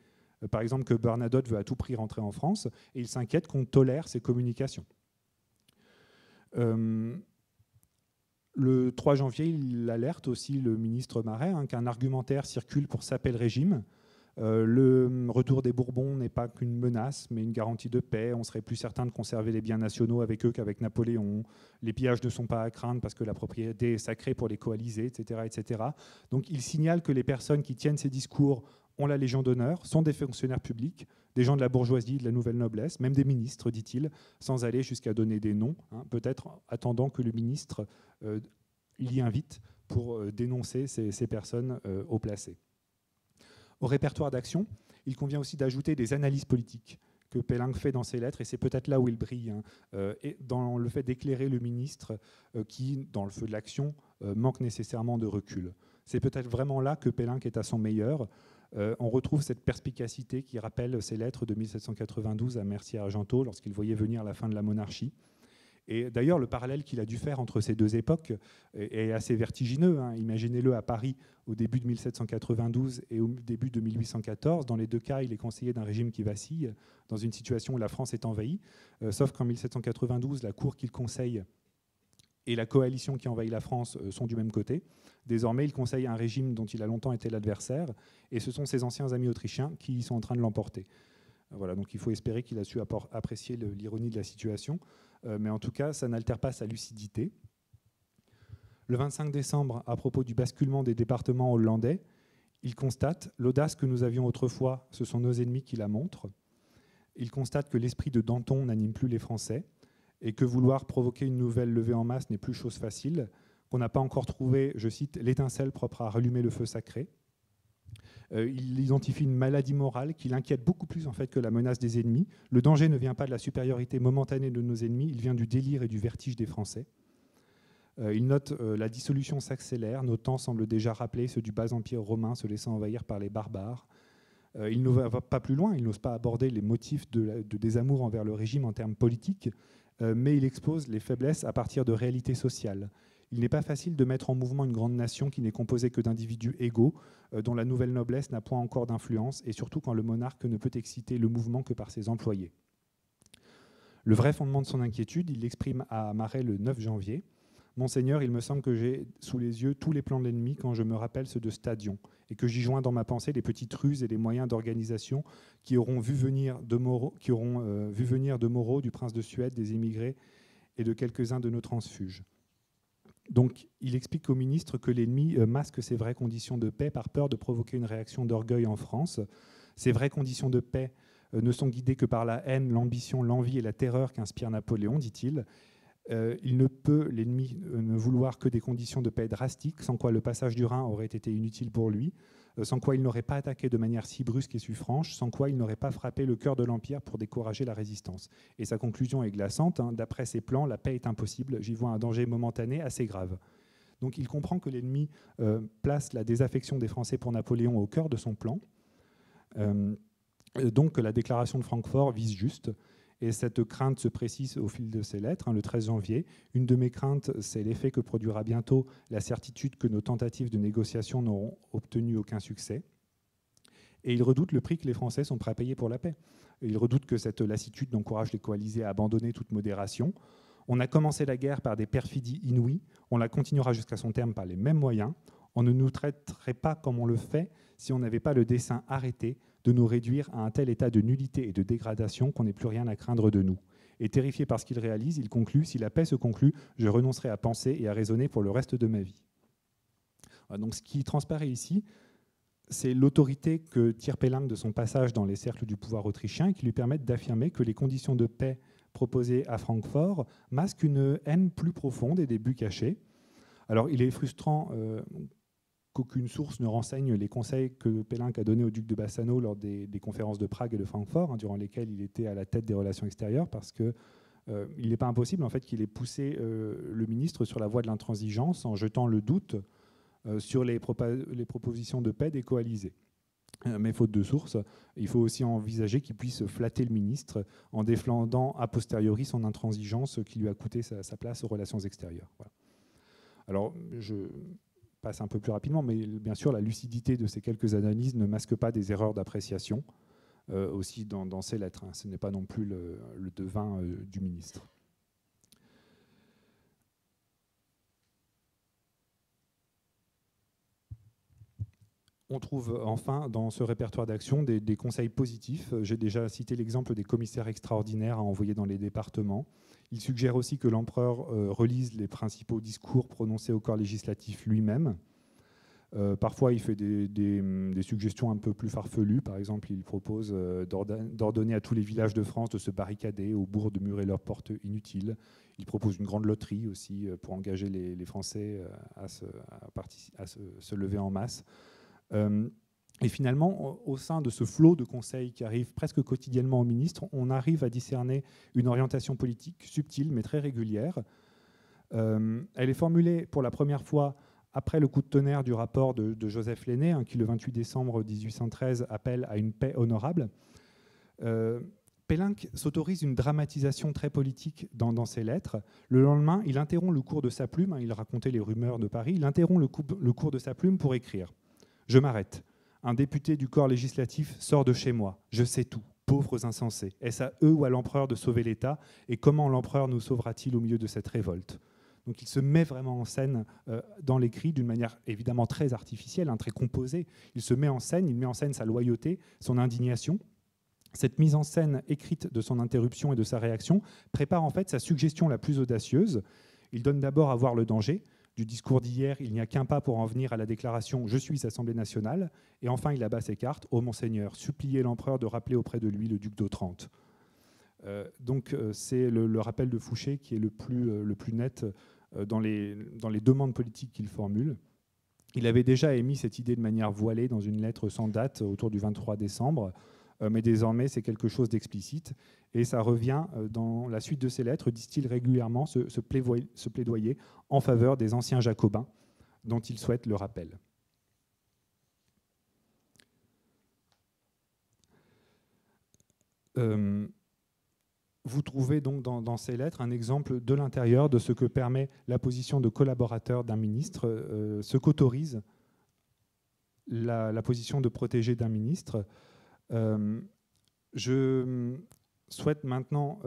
Par exemple, que Bernadotte veut à tout prix rentrer en France et il s'inquiète qu'on tolère ces communications. Le 3 janvier, il alerte aussi le ministre Marais qu'un argumentaire circule pour saper le régime. Le retour des Bourbons n'est pas qu'une menace, mais une garantie de paix. On serait plus certain de conserver les biens nationaux avec eux qu'avec Napoléon. Les pillages ne sont pas à craindre parce que la propriété est sacrée pour les coalisés, etc., etc. Donc il signale que les personnes qui tiennent ces discours ont la Légion d'honneur, sont des fonctionnaires publics, des gens de la bourgeoisie, de la nouvelle noblesse, même des ministres, dit-il, sans aller jusqu'à donner des noms, peut-être attendant que le ministre l'y invite pour dénoncer ces personnes haut placées. Au répertoire d'action, il convient aussi d'ajouter des analyses politiques que Pelling fait dans ses lettres, et c'est peut-être là où il brille, et dans le fait d'éclairer le ministre qui, dans le feu de l'action, manque nécessairement de recul. C'est peut-être vraiment là que Pelling est à son meilleur. On retrouve cette perspicacité qui rappelle ses lettres de 1792 à Mercier-Argenteau lorsqu'il voyait venir la fin de la monarchie. Et d'ailleurs, le parallèle qu'il a dû faire entre ces deux époques est assez vertigineux. Imaginez-le à Paris au début de 1792 et au début de 1814. Dans les deux cas, il est conseiller d'un régime qui vacille, dans une situation où la France est envahie. Sauf qu'en 1792, la cour qu'il conseille et la coalition qui envahit la France sont du même côté. Désormais, il conseille un régime dont il a longtemps été l'adversaire, et ce sont ses anciens amis autrichiens qui sont en train de l'emporter. Voilà, donc il faut espérer qu'il a su apprécier l'ironie de la situation, mais en tout cas, ça n'altère pas sa lucidité. Le 25 décembre, à propos du basculement des départements hollandais, il constate « L'audace que nous avions autrefois, ce sont nos ennemis qui la montrent ». Il constate que l'esprit de Danton n'anime plus les Français, et que vouloir provoquer une nouvelle levée en masse n'est plus chose facile, qu'on n'a pas encore trouvé, je cite, « l'étincelle propre à rallumer le feu sacré ». Il identifie une maladie morale qui l'inquiète beaucoup plus en fait que la menace des ennemis. Le danger ne vient pas de la supériorité momentanée de nos ennemis, il vient du délire et du vertige des Français. Il note la dissolution s'accélère, nos temps semblent déjà rappeler ceux du bas empire romain se laissant envahir par les barbares. Il ne va pas plus loin, il n'ose pas aborder les motifs de désamour envers le régime en termes politiques, mais il expose les faiblesses à partir de réalités sociales. Il n'est pas facile de mettre en mouvement une grande nation qui n'est composée que d'individus égaux, dont la nouvelle noblesse n'a point encore d'influence, et surtout quand le monarque ne peut exciter le mouvement que par ses employés. Le vrai fondement de son inquiétude, il l'exprime à Marais le 9 janvier. « Monseigneur, il me semble que j'ai sous les yeux tous les plans de l'ennemi quand je me rappelle ceux de Stadion, et que j'y joins dans ma pensée les petites ruses et les moyens d'organisation qui auront vu venir de Moreau, du prince de Suède, des émigrés et de quelques-uns de nos transfuges. » Donc, il explique au ministre que l'ennemi masque ses vraies conditions de paix par peur de provoquer une réaction d'orgueil en France. Ces vraies conditions de paix ne sont guidées que par la haine, l'ambition, l'envie et la terreur qu'inspire Napoléon, dit-il. Il ne peut, l'ennemi, ne vouloir que des conditions de paix drastiques, sans quoi le passage du Rhin aurait été inutile pour lui, sans quoi il n'aurait pas attaqué de manière si brusque et si franche, sans quoi il n'aurait pas frappé le cœur de l'Empire pour décourager la résistance. Et sa conclusion est glaçante. D'après ses plans, la paix est impossible. J'y vois un danger momentané assez grave. Donc il comprend que l'ennemi place la désaffection des Français pour Napoléon au cœur de son plan. Donc que la déclaration de Francfort vise juste. Et cette crainte se précise au fil de ses lettres, le 13 janvier. Une de mes craintes, c'est l'effet que produira bientôt la certitude que nos tentatives de négociation n'auront obtenu aucun succès. Et il redoute le prix que les Français sont prêts à payer pour la paix. Il redoute que cette lassitude encourage les coalisés à abandonner toute modération. On a commencé la guerre par des perfidies inouïes, on la continuera jusqu'à son terme par les mêmes moyens. On ne nous traiterait pas comme on le fait si on n'avait pas le dessein arrêté de nous réduire à un tel état de nullité et de dégradation qu'on n'ait plus rien à craindre de nous. Et terrifié par ce qu'il réalise, il conclut « Si la paix se conclut, je renoncerai à penser et à raisonner pour le reste de ma vie. » Donc ce qui transparaît ici, c'est l'autorité que tire Pelling de son passage dans les cercles du pouvoir autrichien et qui lui permettent d'affirmer que les conditions de paix proposées à Francfort masquent une haine plus profonde et des buts cachés. Alors il est frustrant qu'aucune source ne renseigne les conseils que Pelling a donnés au duc de Bassano lors des conférences de Prague et de Francfort, durant lesquelles il était à la tête des relations extérieures, parce qu'il n'est pas impossible en fait, qu'il ait poussé le ministre sur la voie de l'intransigeance en jetant le doute sur les propositions de paix des coalisés. Mais faute de sources, il faut aussi envisager qu'il puisse flatter le ministre en défendant a posteriori son intransigeance qui lui a coûté sa place aux relations extérieures. Voilà. Alors, je passe un peu plus rapidement, mais bien sûr, la lucidité de ces quelques analyses ne masque pas des erreurs d'appréciation, aussi dans ces lettres. Ce n'est pas non plus le devin du ministre. On trouve enfin dans ce répertoire d'action des conseils positifs. J'ai déjà cité l'exemple des commissaires extraordinaires à envoyer dans les départements. Il suggère aussi que l'empereur relise les principaux discours prononcés au corps législatif lui-même. Parfois, il fait des suggestions un peu plus farfelues. Par exemple, il propose d'ordonner à tous les villages de France de se barricader, aux bourgs de murer leurs portes inutiles. Il propose une grande loterie aussi pour engager les Français à se lever en masse. Et finalement, au sein de ce flot de conseils qui arrive presque quotidiennement au ministre, on arrive à discerner une orientation politique subtile mais très régulière. Elle est formulée pour la première fois après le coup de tonnerre du rapport de Joseph Lenné, qui le 28 décembre 1813 appelle à une paix honorable. Pélinck s'autorise une dramatisation très politique dans ses lettres. Le lendemain, il interrompt le cours de sa plume, il racontait les rumeurs de Paris, il interrompt le cours de sa plume pour écrire. Je m'arrête. Un député du corps législatif sort de chez moi. Je sais tout. Pauvres insensés. Est-ce à eux ou à l'empereur de sauver l'État? Et comment l'empereur nous sauvera-t-il au milieu de cette révolte? Donc il se met vraiment en scène dans l'écrit d'une manière évidemment très artificielle, très composée. Il se met en scène, il met en scène sa loyauté, son indignation. Cette mise en scène écrite de son interruption et de sa réaction prépare en fait sa suggestion la plus audacieuse. Il donne d'abord à voir le danger. Du discours d'hier, il n'y a qu'un pas pour en venir à la déclaration « Je suis Assemblée nationale ». Et enfin, il abat ses cartes « Ô Monseigneur, suppliez l'empereur de rappeler auprès de lui le duc d'Otrante ». Donc c'est le rappel de Fouché qui est le plus net dans les demandes politiques qu'il formule. Il avait déjà émis cette idée de manière voilée dans une lettre sans date autour du 23 décembre, mais désormais c'est quelque chose d'explicite. Et ça revient dans la suite de ses lettres, distille régulièrement ce plaidoyer en faveur des anciens jacobins dont il souhaite le rappel. Vous trouvez donc dans ces lettres un exemple de l'intérieur de ce que permet la position de collaborateur d'un ministre, ce qu'autorise la position de protégé d'un ministre. Je souhaite maintenant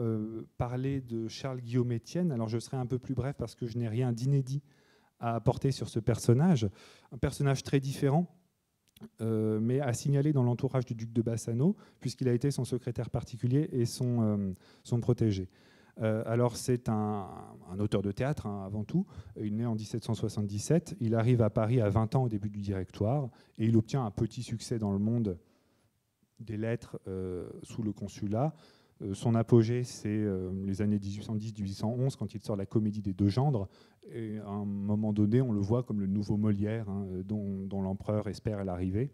parler de Charles-Guillaume Estienne. Alors je serai un peu plus bref parce que je n'ai rien d'inédit à apporter sur ce personnage. Un personnage très différent, mais à signaler dans l'entourage du duc de Bassano, puisqu'il a été son secrétaire particulier et son protégé. Alors c'est un auteur de théâtre avant tout. Il est né en 1777. Il arrive à Paris à 20 ans au début du Directoire et il obtient un petit succès dans le monde des lettres sous le consulat. Son apogée, c'est les années 1810-1811, quand il sort la Comédie des deux gendres. Et à un moment donné, on le voit comme le nouveau Molière, dont l'empereur espère l'arrivée.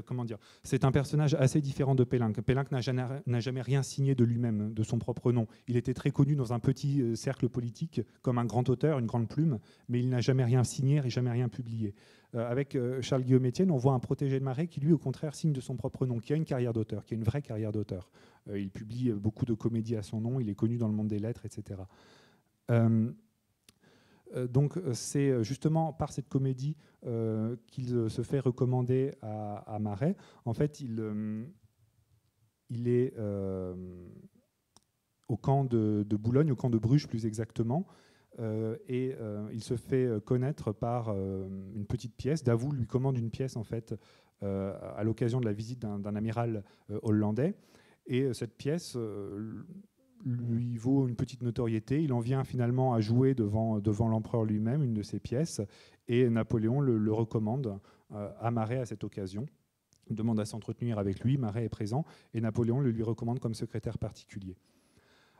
Comment dire, c'est un personnage assez différent de Pélinck. Pélinck n'a jamais rien signé de lui-même, de son propre nom. Il était très connu dans un petit cercle politique comme un grand auteur, une grande plume, mais il n'a jamais rien signé et jamais rien publié. Avec Charles-Guillaume Estienne, on voit un protégé de Marais qui, lui, au contraire, signe de son propre nom, qui a une carrière d'auteur, qui a une vraie carrière d'auteur. Il publie beaucoup de comédies à son nom, il est connu dans le monde des lettres, etc. Donc c'est justement par cette comédie qu'il se fait recommander à Marais. En fait, il est au camp de Boulogne, au camp de Bruges plus exactement, et il se fait connaître par une petite pièce. Davout lui commande une pièce en fait à l'occasion de la visite d'un amiral hollandais, et cette pièce lui vaut une petite notoriété. Il en vient finalement à jouer devant l'empereur lui-même, une de ses pièces, et Napoléon le recommande à Marais à cette occasion. Il demande à s'entretenir avec lui, Marais est présent, et Napoléon le lui recommande comme secrétaire particulier.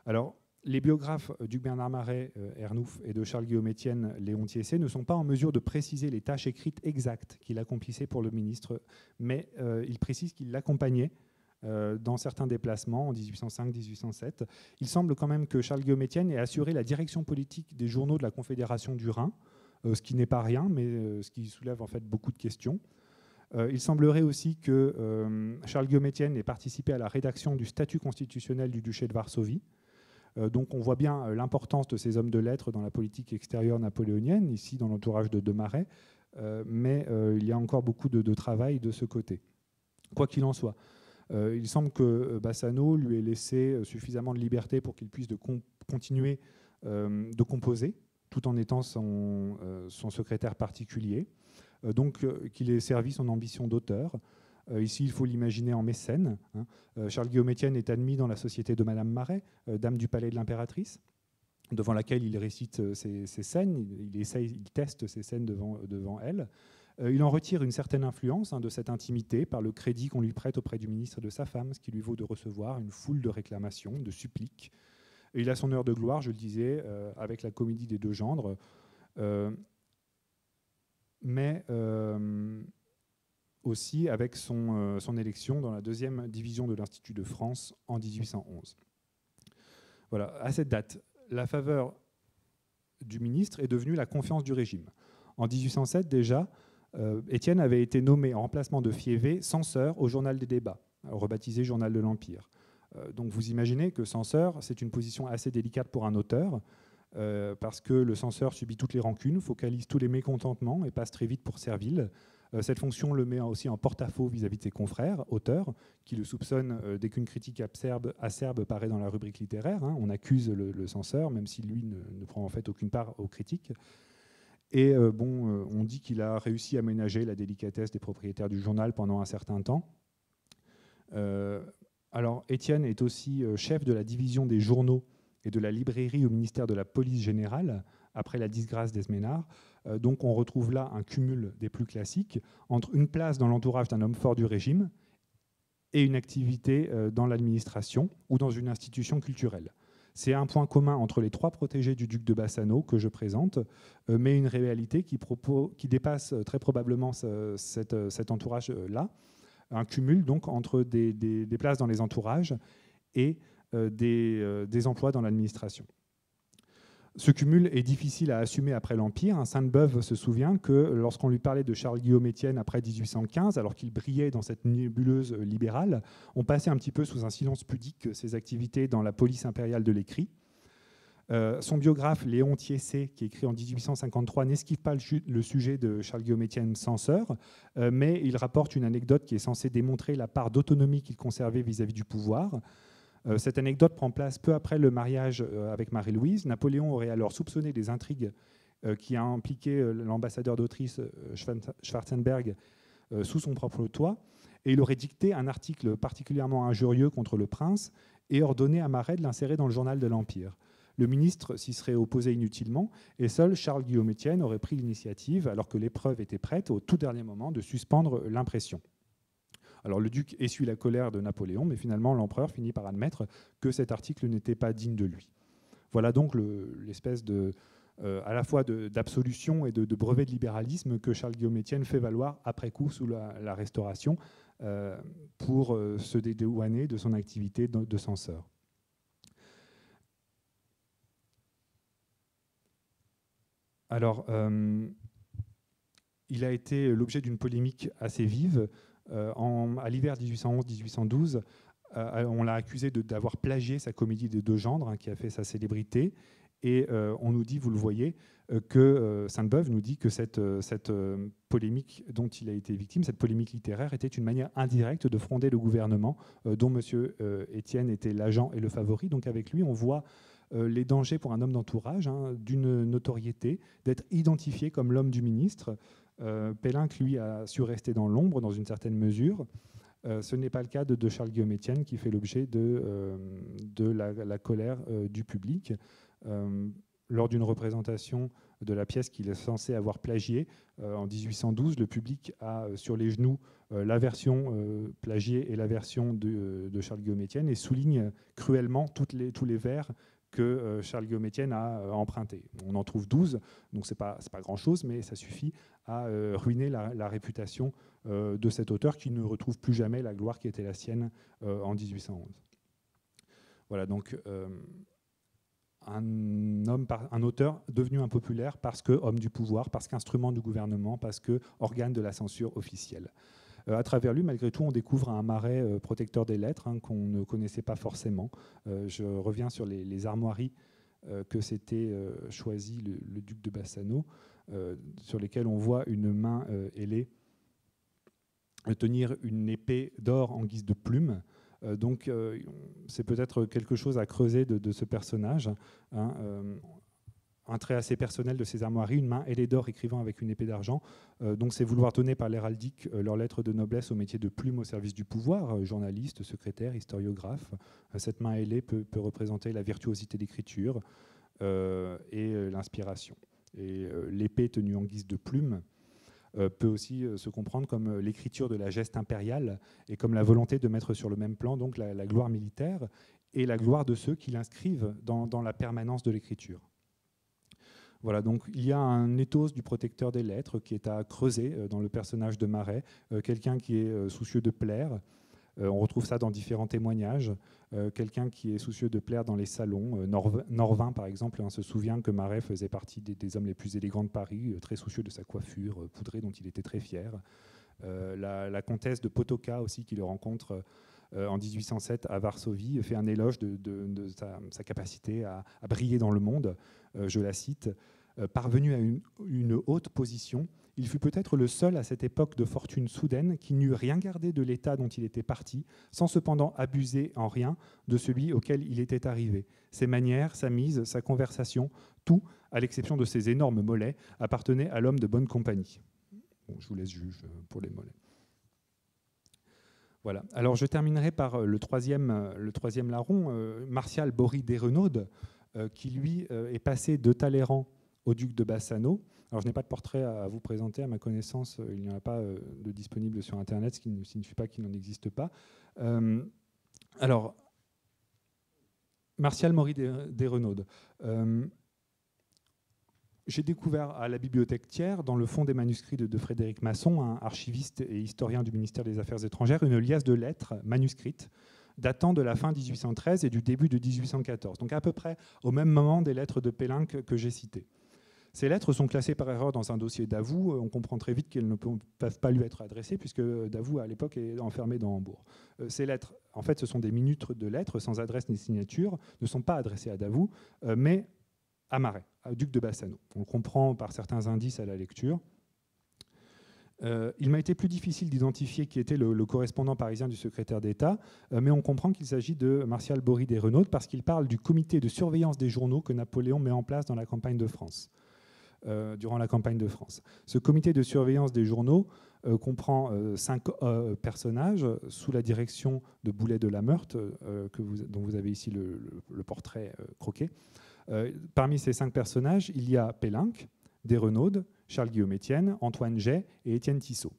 Alors, les biographes d'Hugues Bernard Marais, Ernouf, et de Charles-Guillaume Estienne, Léon Thiessé, ne sont pas en mesure de préciser les tâches écrites exactes qu'il accomplissait pour le ministre, mais ils précisent qu'il l'accompagnait dans certains déplacements en 1805-1807. Il semble quand même que Charles-Guillaume Estienne ait assuré la direction politique des journaux de la Confédération du Rhin, ce qui n'est pas rien, mais ce qui soulève en fait beaucoup de questions. Il semblerait aussi que Charles-Guillaume Estienne ait participé à la rédaction du statut constitutionnel du duché de Varsovie. Donc on voit bien l'importance de ces hommes de lettres dans la politique extérieure napoléonienne, ici dans l'entourage de Marais, mais il y a encore beaucoup de travail de ce côté. Quoi qu'il en soit, il semble que Bassano lui ait laissé suffisamment de liberté pour qu'il puisse continuer de composer, tout en étant son secrétaire particulier, qu'il ait servi son ambition d'auteur. Ici, il faut l'imaginer en mécène. Charles-Guillaume Estienne est admis dans la société de Madame Marais, dame du palais de l'impératrice, devant laquelle il récite ses scènes, il teste ses scènes devant elle. Il en retire une certaine influence de cette intimité par le crédit qu'on lui prête auprès du ministre de sa femme, ce qui lui vaut de recevoir une foule de réclamations, de suppliques. Et il a son heure de gloire, je le disais, avec la comédie des deux gendres, mais aussi avec son élection dans la 2e division de l'Institut de France en 1811. Voilà, à cette date, la faveur du ministre est devenue la confiance du régime. En 1807 déjà, Étienne avait été nommé en remplacement de Fiévé censeur au Journal des débats, rebaptisé Journal de l'Empire. Donc vous imaginez que censeur, c'est une position assez délicate pour un auteur, parce que le censeur subit toutes les rancunes, focalise tous les mécontentements et passe très vite pour servile. Cette fonction le met aussi en porte-à-faux vis-à-vis de ses confrères, auteurs, qui le soupçonnent dès qu'une critique acerbe paraît dans la rubrique littéraire. On accuse le censeur, même si lui ne prend en fait aucune part aux critiques. Et on dit qu'il a réussi à ménager la délicatesse des propriétaires du journal pendant un certain temps. Alors, Étienne est aussi chef de la division des journaux et de la librairie au ministère de la Police générale, après la disgrâce d'Esménard. Donc on retrouve là un cumul des plus classiques entre une place dans l'entourage d'un homme fort du régime et une activité dans l'administration ou dans une institution culturelle. C'est un point commun entre les 3 protégés du duc de Bassano que je présente, mais une réalité qui dépasse très probablement cet entourage-là. Un cumul donc entre des places dans les entourages et des emplois dans l'administration. Ce cumul est difficile à assumer après l'Empire. Sainte-Beuve se souvient que lorsqu'on lui parlait de Charles-Guillaume Estienne après 1815, alors qu'il brillait dans cette nébuleuse libérale, on passait un petit peu sous un silence pudique ses activités dans la police impériale de l'écrit. Son biographe Léon Thiessé, qui écrit en 1853, n'esquive pas le sujet de Charles-Guillaume Estienne censeur, mais il rapporte une anecdote qui est censée démontrer la part d'autonomie qu'il conservait vis-à-vis du pouvoir. Cette anecdote prend place peu après le mariage avec Marie-Louise. Napoléon aurait alors soupçonné des intrigues qui a impliqué l'ambassadeur d'Autriche Schwarzenberg sous son propre toit, et il aurait dicté un article particulièrement injurieux contre le prince et ordonné à Marais de l'insérer dans le journal de l'Empire. Le ministre s'y serait opposé inutilement, et seul Charles-Guillaume Estienne aurait pris l'initiative, alors que l'épreuve était prête, au tout dernier moment, de suspendre l'impression. Alors le duc essuie la colère de Napoléon, mais finalement l'empereur finit par admettre que cet article n'était pas digne de lui. Voilà donc l'espèce à la fois d'absolution et de brevet de libéralisme que Charles-Guillaume Estienne fait valoir après coup sous la Restauration pour se dédouaner de son activité de censeur. Alors, il a été l'objet d'une polémique assez vive. À l'hiver 1811-1812, on l'a accusé d'avoir plagié sa comédie des deux gendres, qui a fait sa célébrité. Et on nous dit, vous le voyez, que Sainte-Beuve nous dit que cette polémique dont il a été victime, cette polémique littéraire, était une manière indirecte de fronder le gouvernement dont M. Estienne était l'agent et le favori. Donc avec lui, on voit les dangers pour un homme d'entourage, d'une notoriété, d'être identifié comme l'homme du ministre. Pélinck, lui, a su rester dans l'ombre dans une certaine mesure. Ce n'est pas le cas de Charles-Guillaume Estienne, qui fait l'objet de la colère du public. Lors d'une représentation de la pièce qu'il est censé avoir plagiée, en 1812, le public a sur les genoux la version plagiée et la version de Charles-Guillaume Estienne et souligne cruellement tous les vers que Charles-Guillaume Estienne a emprunté. On en trouve 12, donc c'est pas grand-chose, mais ça suffit à ruiner la réputation de cet auteur qui ne retrouve plus jamais la gloire qui était la sienne en 1811. Voilà, donc un auteur devenu impopulaire parce que homme du pouvoir, parce qu'instrument du gouvernement, parce que organe de la censure officielle. À travers lui, malgré tout, on découvre un Marais protecteur des lettres qu'on ne connaissait pas forcément. Je reviens sur les armoiries que s'était choisi le duc de Bassano, sur lesquelles on voit une main ailée tenir une épée d'or en guise de plume. Donc c'est peut-être quelque chose à creuser de ce personnage. un trait assez personnel de ces armoiries, une main ailée d'or écrivant avec une épée d'argent. Donc c'est vouloir donner par l'héraldique leurs lettres de noblesse au métier de plume au service du pouvoir, journaliste, secrétaire, historiographe. Cette main ailée peut représenter la virtuosité d'écriture et l'inspiration. Et l'épée tenue en guise de plume peut aussi se comprendre comme l'écriture de la geste impériale et comme la volonté de mettre sur le même plan donc la gloire militaire et la gloire de ceux qui l'inscrivent dans la permanence de l'écriture. Voilà, donc il y a un ethos du protecteur des lettres qui est à creuser dans le personnage de Maret, quelqu'un qui est soucieux de plaire. On retrouve ça dans différents témoignages. Quelqu'un qui est soucieux de plaire dans les salons. Norvin, par exemple, se souvient que Maret faisait partie des hommes les plus élégants de Paris, très soucieux de sa coiffure poudrée dont il était très fier. La comtesse de Potocka aussi, qui le rencontre en 1807 à Varsovie, fait un éloge de sa capacité à briller dans le monde. Je la cite. Parvenu à une haute position, il fut peut-être le seul à cette époque de fortune soudaine qui n'eût rien gardé de l'état dont il était parti, sans cependant abuser en rien de celui auquel il était arrivé. Ses manières, sa mise, sa conversation, tout, à l'exception de ses énormes mollets, appartenait à l'homme de bonne compagnie. Bon, je vous laisse juge pour les mollets. Voilà. Alors je terminerai par le troisième larron, Martial Bory d'Erenaude, qui lui est passé de Talleyrand au duc de Bassano. Alors je n'ai pas de portrait à vous présenter, à ma connaissance, il n'y en a pas de disponible sur Internet, ce qui ne signifie pas qu'il n'en existe pas. Alors, Martial Bory d'Erenaude. J'ai découvert à la bibliothèque Thiers, dans le fond des manuscrits de Frédéric Masson, un archiviste et historien du ministère des Affaires étrangères, une liasse de lettres manuscrites datant de la fin 1813 et du début de 1814, donc à peu près au même moment des lettres de Pélinck que j'ai citées. Ces lettres sont classées par erreur dans un dossier Davout. On comprend très vite qu'elles ne peuvent pas lui être adressées puisque Davout, à l'époque, est enfermé dans Hambourg. Ces lettres, en fait, ce sont des minutes de lettres sans adresse ni signature, ne sont pas adressées à Davout, mais à Maret, au duc de Bassano. On le comprend par certains indices à la lecture. Il m'a été plus difficile d'identifier qui était le correspondant parisien du secrétaire d'État, mais on comprend qu'il s'agit de Martial Bory d'Erenaude parce qu'il parle du comité de surveillance des journaux que Napoléon met en place dans la campagne de France. Durant la campagne de France. Ce comité de surveillance des journaux comprend 5 personnages sous la direction de Boulet de la Meurthe, dont vous avez ici le portrait croqué. Parmi ces 5 personnages, il y a Pélinck, d'Erenaude, Charles-Guillaume Étienne, Antoine Jay et Étienne Tissot.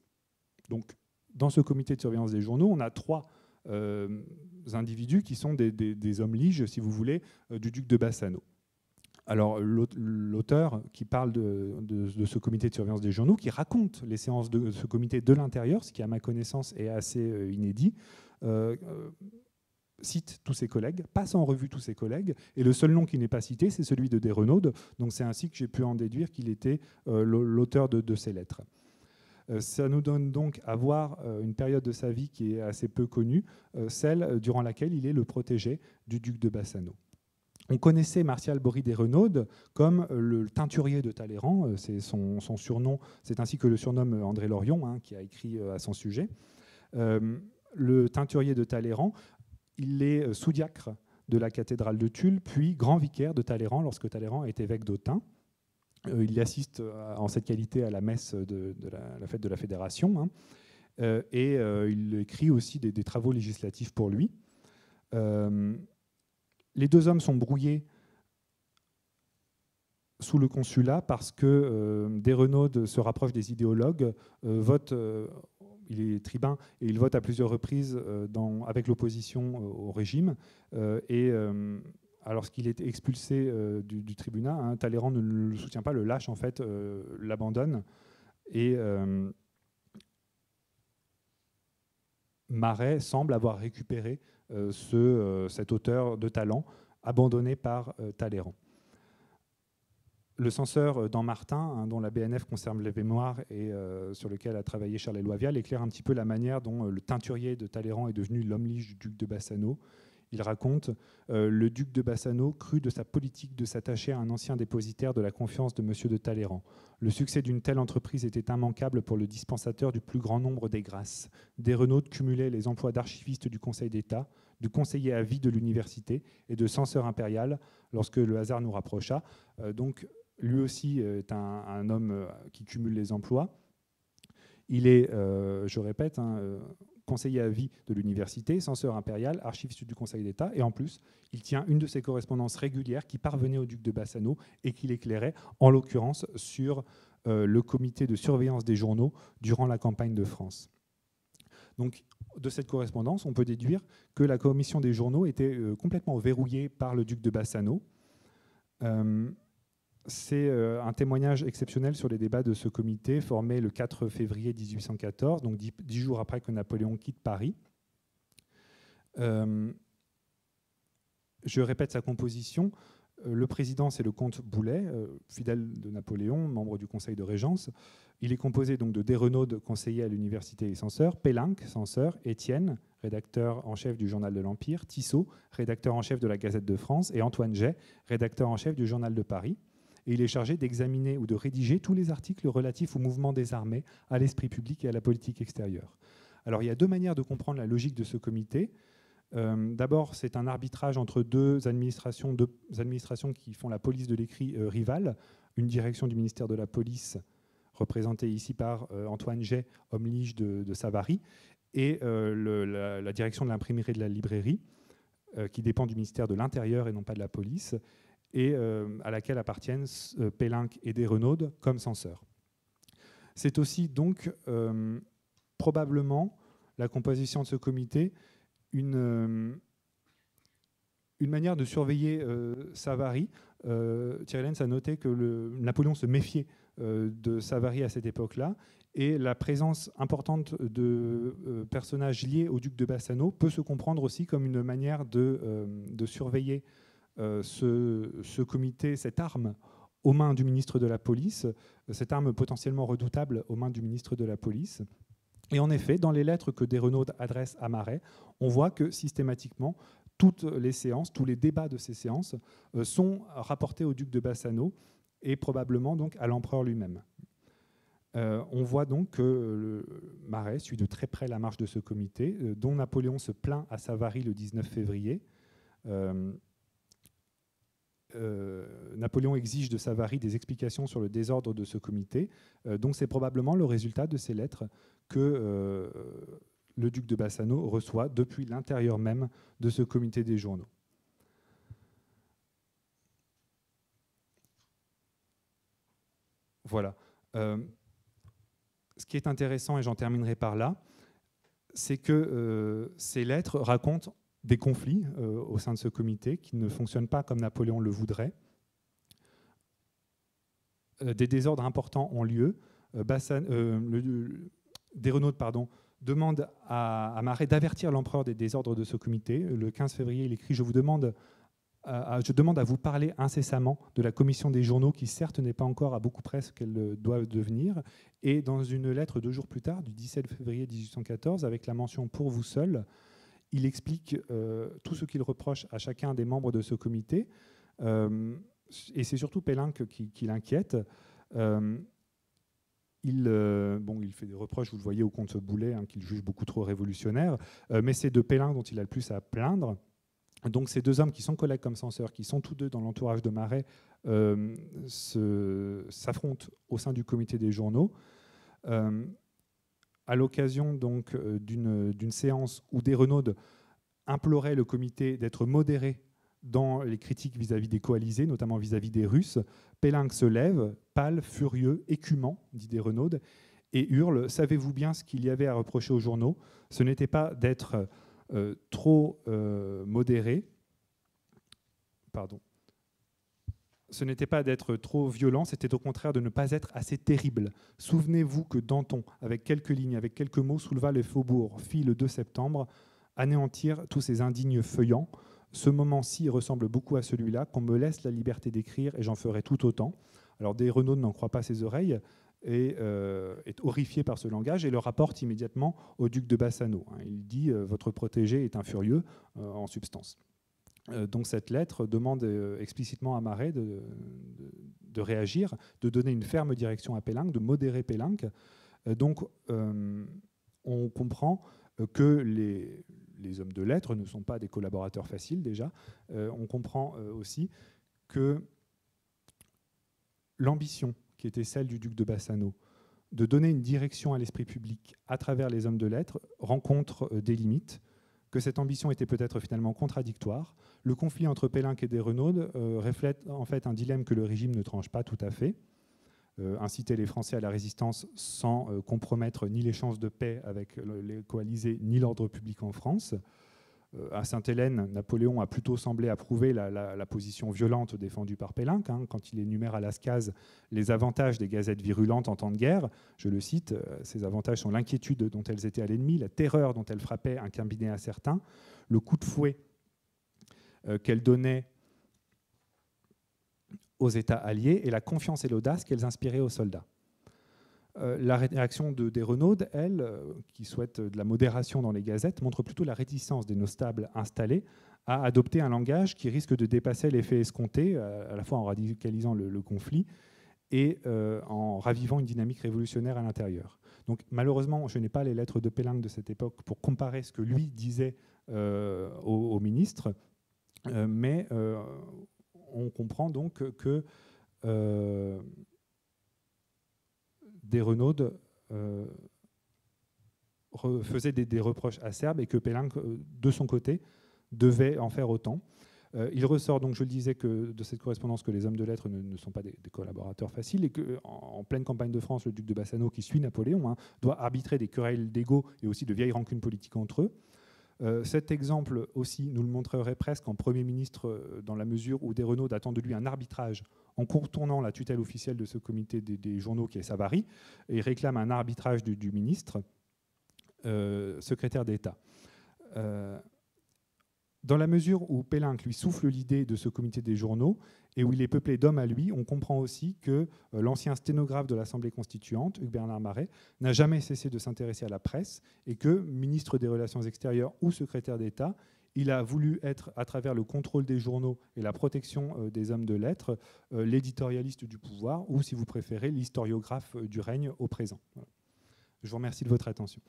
Donc, dans ce comité de surveillance des journaux, on a 3 individus qui sont des hommes liges, si vous voulez, du duc de Bassano. Alors, l'auteur qui parle de ce comité de surveillance des journaux, qui raconte les séances de ce comité de l'intérieur, ce qui, à ma connaissance, est assez inédit, cite tous ses collègues, passe en revue tous ses collègues, et le seul nom qui n'est pas cité, c'est celui de d'Erenaude. Donc, c'est ainsi que j'ai pu en déduire qu'il était l'auteur de ces lettres. Ça nous donne donc à voir une période de sa vie qui est assez peu connue, celle durant laquelle il est le protégé du duc de Bassano. On connaissait Martial Bory d'Erenaude comme le teinturier de Talleyrand, c'est son surnom, c'est ainsi que le surnomme André Lorion, qui a écrit à son sujet. Le teinturier de Talleyrand, il est sous-diacre de la cathédrale de Tulle, puis grand vicaire de Talleyrand lorsque Talleyrand est évêque d'Autun. Il y assiste en cette qualité à la messe de la fête de la Fédération, et il écrit aussi des travaux législatifs pour lui. Les 2 hommes sont brouillés sous le consulat parce que d'Erenaude se rapproche des idéologues, il est tribun et il vote à plusieurs reprises avec l'opposition au régime. Alors qu'il est expulsé du tribunat, Talleyrand ne le soutient pas, le lâche en fait, l'abandonne. Et Maret semble avoir récupéré cet auteur de talent abandonné par Talleyrand. Le censeur Dammartin, dont la BNF conserve les mémoires et sur lequel a travaillé Charles-Éloi Vial, éclaire un petit peu la manière dont le teinturier de Talleyrand est devenu l'homme lige du duc de Bassano. il raconte le duc de Bassano crut de sa politique de s'attacher à un ancien dépositaire de la confiance de M. de Talleyrand. Le succès d'une telle entreprise était immanquable pour le dispensateur du plus grand nombre des grâces. Desrenaud cumulait les emplois d'archiviste du Conseil d'État, de conseiller à vie de l'université et de censeur impérial lorsque le hasard nous rapprocha. Donc lui aussi est un homme qui cumule les emplois. Il est, je répète, conseiller à vie de l'université, censeur impérial, archiviste du Conseil d'État, et en plus, il tient une de ses correspondances régulières qui parvenait au duc de Bassano et qui l'éclairait, en l'occurrence, sur le comité de surveillance des journaux durant la campagne de France. Donc, de cette correspondance, on peut déduire que la commission des journaux était complètement verrouillée par le duc de Bassano. C'est un témoignage exceptionnel sur les débats de ce comité formé le 4 février 1814, donc 10 jours après que Napoléon quitte Paris. Je répète sa composition. Le président, c'est le comte Boulet, fidèle de Napoléon, membre du conseil de régence. Il est composé donc de Desrenaud, conseiller à l'université et censeur, Pélinck, censeur, Étienne, rédacteur en chef du journal de l'Empire, Tissot, rédacteur en chef de la Gazette de France, et Antoine Jay, rédacteur en chef du journal de Paris. Et il est chargé d'examiner ou de rédiger tous les articles relatifs au mouvement des armées, à l'esprit public et à la politique extérieure. Alors il y a deux manières de comprendre la logique de ce comité. D'abord, c'est un arbitrage entre deux administrations qui font la police de l'écrit rivale, une direction du ministère de la Police, représentée ici par Antoine Jay, homme lige de Savary, et la direction de l'imprimerie et de la librairie, qui dépend du ministère de l'Intérieur et non pas de la police, et à laquelle appartiennent Pélinck et Desrenaud comme censeurs. C'est aussi donc probablement la composition de ce comité une manière de surveiller Savary. Thierry Lenz a noté que Napoléon se méfiait de Savary à cette époque-là, et la présence importante de personnages liés au duc de Bassano peut se comprendre aussi comme une manière de surveiller ce comité, cette arme aux mains du ministre de la Police, cette arme potentiellement redoutable aux mains du ministre de la Police. Et en effet, dans les lettres que Desrenaud adresse à Maret, on voit que systématiquement, toutes les séances, tous les débats de ces séances sont rapportés au duc de Bassano et probablement donc à l'empereur lui-même. On voit donc que Maret suit de très près la marche de ce comité, dont Napoléon se plaint à Savary le 19 février. Napoléon exige de Savary des explications sur le désordre de ce comité. Donc c'est probablement le résultat de ces lettres que le duc de Bassano reçoit depuis l'intérieur même de ce comité des journaux. Voilà. Ce qui est intéressant, et j'en terminerai par là, c'est que ces lettres racontent des conflits au sein de ce comité qui ne fonctionnent pas comme Napoléon le voudrait. Des désordres importants ont lieu. Desrenaud demande à Maret d'avertir l'empereur des désordres de ce comité. Le 15 février, il écrit « Je demande à vous parler incessamment de la commission des journaux qui certes n'est pas encore à beaucoup près ce qu'elle doit devenir ». Et dans une lettre 2 jours plus tard, du 17 février 1814, avec la mention « pour vous seul », il explique tout ce qu'il reproche à chacun des membres de ce comité. Et c'est surtout Pélinck qui l'inquiète. Il fait des reproches, vous le voyez, au comte Boulet, qu'il juge beaucoup trop révolutionnaire. Mais c'est de Pélinck dont il a le plus à plaindre. Donc ces deux hommes qui sont collègues comme censeurs, qui sont tous deux dans l'entourage de Maret, s'affrontent au sein du comité des journaux. À l'occasion donc d'une séance où Desrenaud implorait le comité d'être modéré dans les critiques vis-à-vis des coalisés, notamment vis-à-vis des Russes, Pélinck se lève, pâle, furieux, écumant, dit Desrenaud, et hurle « Savez-vous bien ce qu'il y avait à reprocher aux journaux ? Ce n'était pas d'être trop modéré, pardon. Ce n'était pas d'être trop violent, c'était au contraire de ne pas être assez terrible. Souvenez-vous que Danton, avec quelques lignes, avec quelques mots, souleva les faubourgs, fit le 2 septembre, anéantir tous ces indignes feuillants. Ce moment-ci ressemble beaucoup à celui-là, qu'on me laisse la liberté d'écrire et j'en ferai tout autant. » Alors Desrenaud n'en croit pas ses oreilles. est horrifié par ce langage et le rapporte immédiatement au duc de Bassano. Il dit « Votre protégé est un furieux », en substance. Donc cette lettre demande explicitement à Maret de réagir, de donner une ferme direction à Pélinck, de modérer Pélinck. Donc on comprend que les hommes de lettres ne sont pas des collaborateurs faciles déjà. On comprend aussi que l'ambition qui était celle du duc de Bassano de donner une direction à l'esprit public à travers les hommes de lettres rencontre des limites, que cette ambition était peut-être finalement contradictoire. Le conflit entre Pélinck et Desrenaudes reflète en fait un dilemme que le régime ne tranche pas tout à fait. Inciter les Français à la résistance sans compromettre ni les chances de paix avec les coalisés, ni l'ordre public en France. À Sainte-Hélène, Napoléon a plutôt semblé approuver la position violente défendue par Pélinck, quand il énumère à Lascaz les avantages des gazettes virulentes en temps de guerre. Je le cite, ces avantages sont l'inquiétude dont elles étaient à l'ennemi, la terreur dont elles frappaient un cabinet incertain, le coup de fouet qu'elles donnaient aux États alliés et la confiance et l'audace qu'elles inspiraient aux soldats. La réaction de Desrenaudes, elle, qui souhaite de la modération dans les gazettes, montre plutôt la réticence des notables installés à adopter un langage qui risque de dépasser l'effet escompté, à la fois en radicalisant le conflit et en ravivant une dynamique révolutionnaire à l'intérieur. Donc malheureusement, je n'ai pas les lettres de Pélinck de cette époque pour comparer ce que lui disait au ministre, mais on comprend donc que Desrenaudes faisait des reproches acerbes et que Pélinck, de son côté, devait en faire autant. Il ressort donc, je le disais, que de cette correspondance que les hommes de lettres ne sont pas des collaborateurs faciles et qu'en pleine campagne de France, le duc de Bassano, qui suit Napoléon, doit arbitrer des querelles d'ego et aussi de vieilles rancunes politiques entre eux. Cet exemple aussi nous le montrerait presque en Premier ministre dans la mesure où Desrenaudes attend de lui un arbitrage en contournant la tutelle officielle de ce comité des journaux qui est Savary et réclame un arbitrage du ministre, secrétaire d'État. Dans la mesure où Pélinck lui souffle l'idée de ce comité des journaux et où il est peuplé d'hommes à lui, on comprend aussi que l'ancien sténographe de l'Assemblée constituante, Hugues-Bernard Maret, n'a jamais cessé de s'intéresser à la presse et que, ministre des Relations extérieures ou secrétaire d'État, il a voulu être, à travers le contrôle des journaux et la protection des hommes de lettres, l'éditorialiste du pouvoir ou, si vous préférez, l'historiographe du règne au présent. Voilà. Je vous remercie de votre attention.